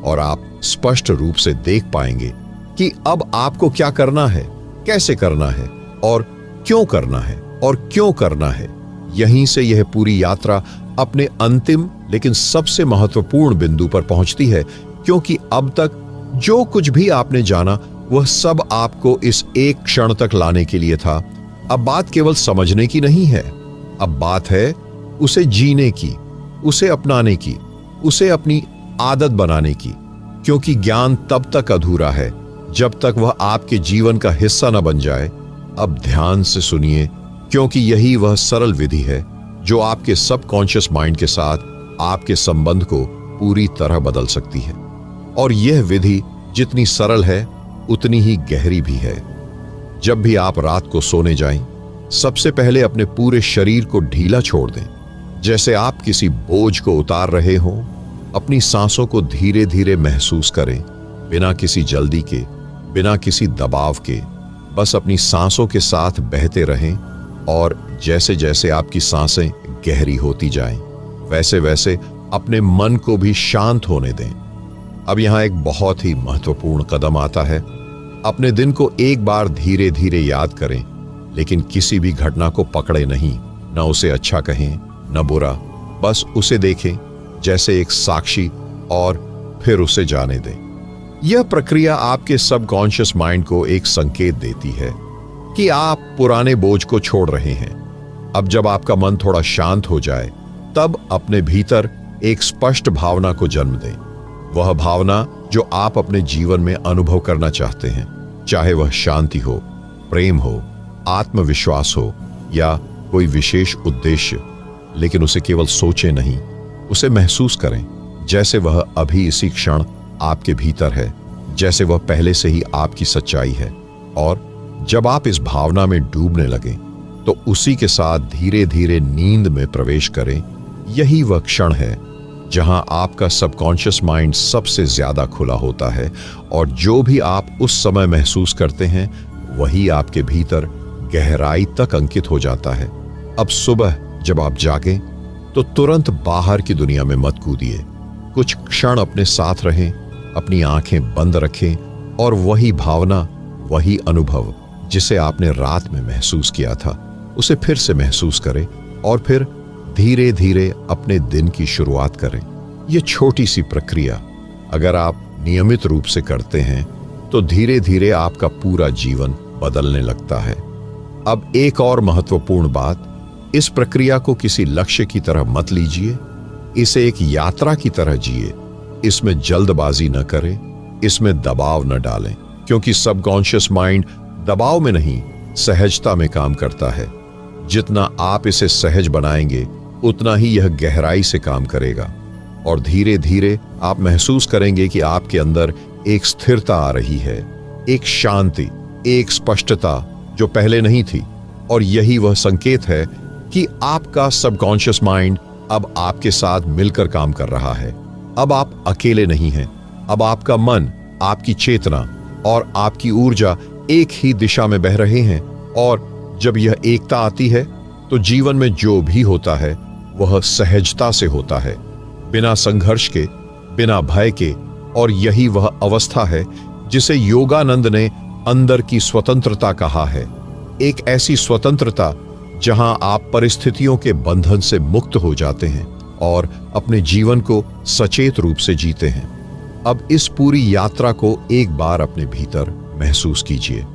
और आप स्पष्ट रूप से देख पाएंगे कि अब आपको क्या करना है, कैसे करना है, और क्यों करना है, और क्यों करना है। यहीं से यह पूरी यात्रा अपने अंतिम लेकिन सबसे महत्वपूर्ण बिंदु पर पहुंचती है, क्योंकि अब तक जो कुछ भी आपने जाना, वह सब आपको इस एक क्षण तक लाने के लिए था। अब बात केवल समझने की नहीं है, अब बात है उसे जीने की, उसे अपनाने की, उसे अपनी आदत बनाने की। क्योंकि ज्ञान तब तक अधूरा है जब तक वह आपके जीवन का हिस्सा न बन जाए। अब ध्यान से सुनिए, क्योंकि यही वह सरल विधि है जो आपके सबकॉन्शियस माइंड के साथ आपके संबंध को पूरी तरह बदल सकती है। और यह विधि जितनी सरल है, उतनी ही गहरी भी है। जब भी आप रात को सोने जाएं, सबसे पहले अपने पूरे शरीर को ढीला छोड़ दें, जैसे आप किसी बोझ को उतार रहे हों। अपनी सांसों को धीरे धीरे महसूस करें, बिना किसी जल्दी के, बिना किसी दबाव के। बस अपनी सांसों के साथ बहते रहें, और जैसे जैसे आपकी सांसें गहरी होती जाएं, वैसे वैसे अपने मन को भी शांत होने दें। अब यहाँ एक बहुत ही महत्वपूर्ण कदम आता है। अपने दिन को एक बार धीरे धीरे याद करें, लेकिन किसी भी घटना को पकड़े नहीं, न उसे अच्छा कहें न बुरा, बस उसे देखें जैसे एक साक्षी, और फिर उसे जाने दें। यह प्रक्रिया आपके सबकॉन्शियस माइंड को एक संकेत देती है कि आप पुराने बोझ को छोड़ रहे हैं। अब जब आपका मन थोड़ा शांत हो जाए, तब अपने भीतर एक स्पष्ट भावना को जन्म दें। वह भावना जो आप अपने जीवन में अनुभव करना चाहते हैं, चाहे वह शांति हो, प्रेम हो, आत्मविश्वास हो, या कोई विशेष उद्देश्य। लेकिन उसे केवल सोचें नहीं, उसे महसूस करें, जैसे वह अभी इसी क्षण आपके भीतर है, जैसे वह पहले से ही आपकी सच्चाई है। और जब आप इस भावना में डूबने लगें, तो उसी के साथ धीरे धीरे नींद में प्रवेश करें। यही वह क्षण है जहां आपका सबकॉन्शियस माइंड सबसे ज्यादा खुला होता है, और जो भी आप उस समय महसूस करते हैं, वही आपके भीतर गहराई तक अंकित हो जाता है। अब सुबह जब आप जागें, तो तुरंत बाहर की दुनिया में मत कूदिए। कुछ क्षण अपने साथ रहें, अपनी आंखें बंद रखें, और वही भावना, वही अनुभव जिसे आपने रात में महसूस किया था, उसे फिर से महसूस करें, और फिर धीरे धीरे अपने दिन की शुरुआत करें। यह छोटी सी प्रक्रिया अगर आप नियमित रूप से करते हैं, तो धीरे धीरे आपका पूरा जीवन बदलने लगता है। अब एक और महत्वपूर्ण बात, इस प्रक्रिया को किसी लक्ष्य की तरह मत लीजिए, इसे एक यात्रा की तरह जिए। इसमें जल्दबाजी न करें, इसमें दबाव न डालें, क्योंकि सबकॉन्शियस माइंड दबाव में नहीं, सहजता में काम करता है। जितना आप इसे सहज बनाएंगे, उतना ही यह गहराई से काम करेगा, और धीरे धीरे आप महसूस करेंगे कि आपके अंदर एक स्थिरता आ रही है, एक शांति, एक स्पष्टता जो पहले नहीं थी। और यही वह संकेत है कि आपका सबकॉन्शियस माइंड अब आपके साथ मिलकर काम कर रहा है। अब आप अकेले नहीं हैं। अब आपका मन, आपकी चेतना और आपकी ऊर्जा एक ही दिशा में बह रहे हैं। और जब यह एकता आती है तो जीवन में जो भी होता है वह सहजता से होता है, बिना संघर्ष के, बिना भय के। और यही वह अवस्था है जिसे योगानंद ने अंदर की स्वतंत्रता कहा है। एक ऐसी स्वतंत्रता जहां आप परिस्थितियों के बंधन से मुक्त हो जाते हैं और अपने जीवन को सचेत रूप से जीते हैं। अब इस पूरी यात्रा को एक बार अपने भीतर महसूस कीजिए।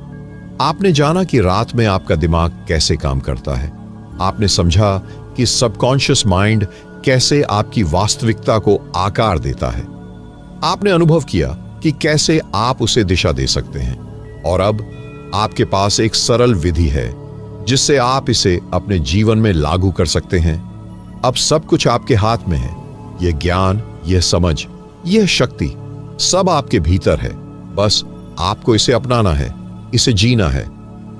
आपने जाना कि रात में आपका दिमाग कैसे काम करता है। आपने समझा कि सबकॉन्शियस माइंड कैसे आपकी वास्तविकता को आकार देता है। आपने अनुभव किया कि कैसे आप उसे दिशा दे सकते हैं। और अब आपके पास एक सरल विधि है जिससे आप इसे अपने जीवन में लागू कर सकते हैं। अब सब कुछ आपके हाथ में है। यह ज्ञान, यह समझ, यह शक्ति सब आपके भीतर है। बस आपको इसे अपनाना है, इसे जीना है।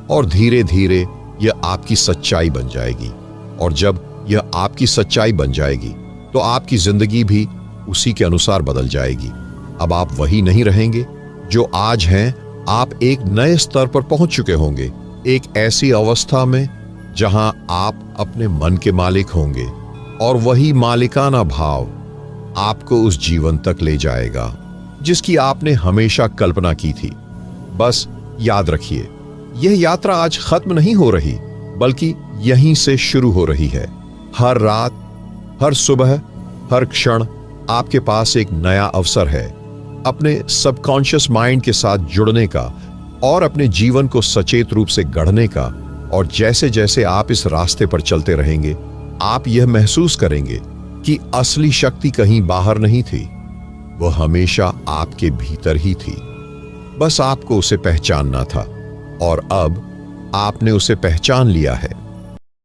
और धीरे धीरे यह आपकी सच्चाई बन जाएगी। और जब यह आपकी सच्चाई बन जाएगी तो आपकी जिंदगी भी उसी के अनुसार बदल जाएगी। अब आप वही नहीं रहेंगे जो आज हैं। आप एक नए स्तर पर पहुंच चुके होंगे, एक ऐसी अवस्था में जहां आप अपने मन के मालिक होंगे। और वही मालिकाना भाव आपको उस जीवन तक ले जाएगा जिसकी आपने हमेशा कल्पना की थी। बस याद रखिए, यह यात्रा आज खत्म नहीं हो रही, बल्कि यहीं से शुरू हो रही है। हर रात, हर सुबह, हर क्षण आपके पास एक नया अवसर है अपने सबकॉन्शियस माइंड के साथ जुड़ने का और अपने जीवन को सचेत रूप से गढ़ने का। और जैसे जैसे आप इस रास्ते पर चलते रहेंगे, आप यह महसूस करेंगे कि असली शक्ति कहीं बाहर नहीं थी, वह हमेशा आपके भीतर ही थी। बस आपको उसे पहचानना था। और अब आपने उसे पहचान लिया है।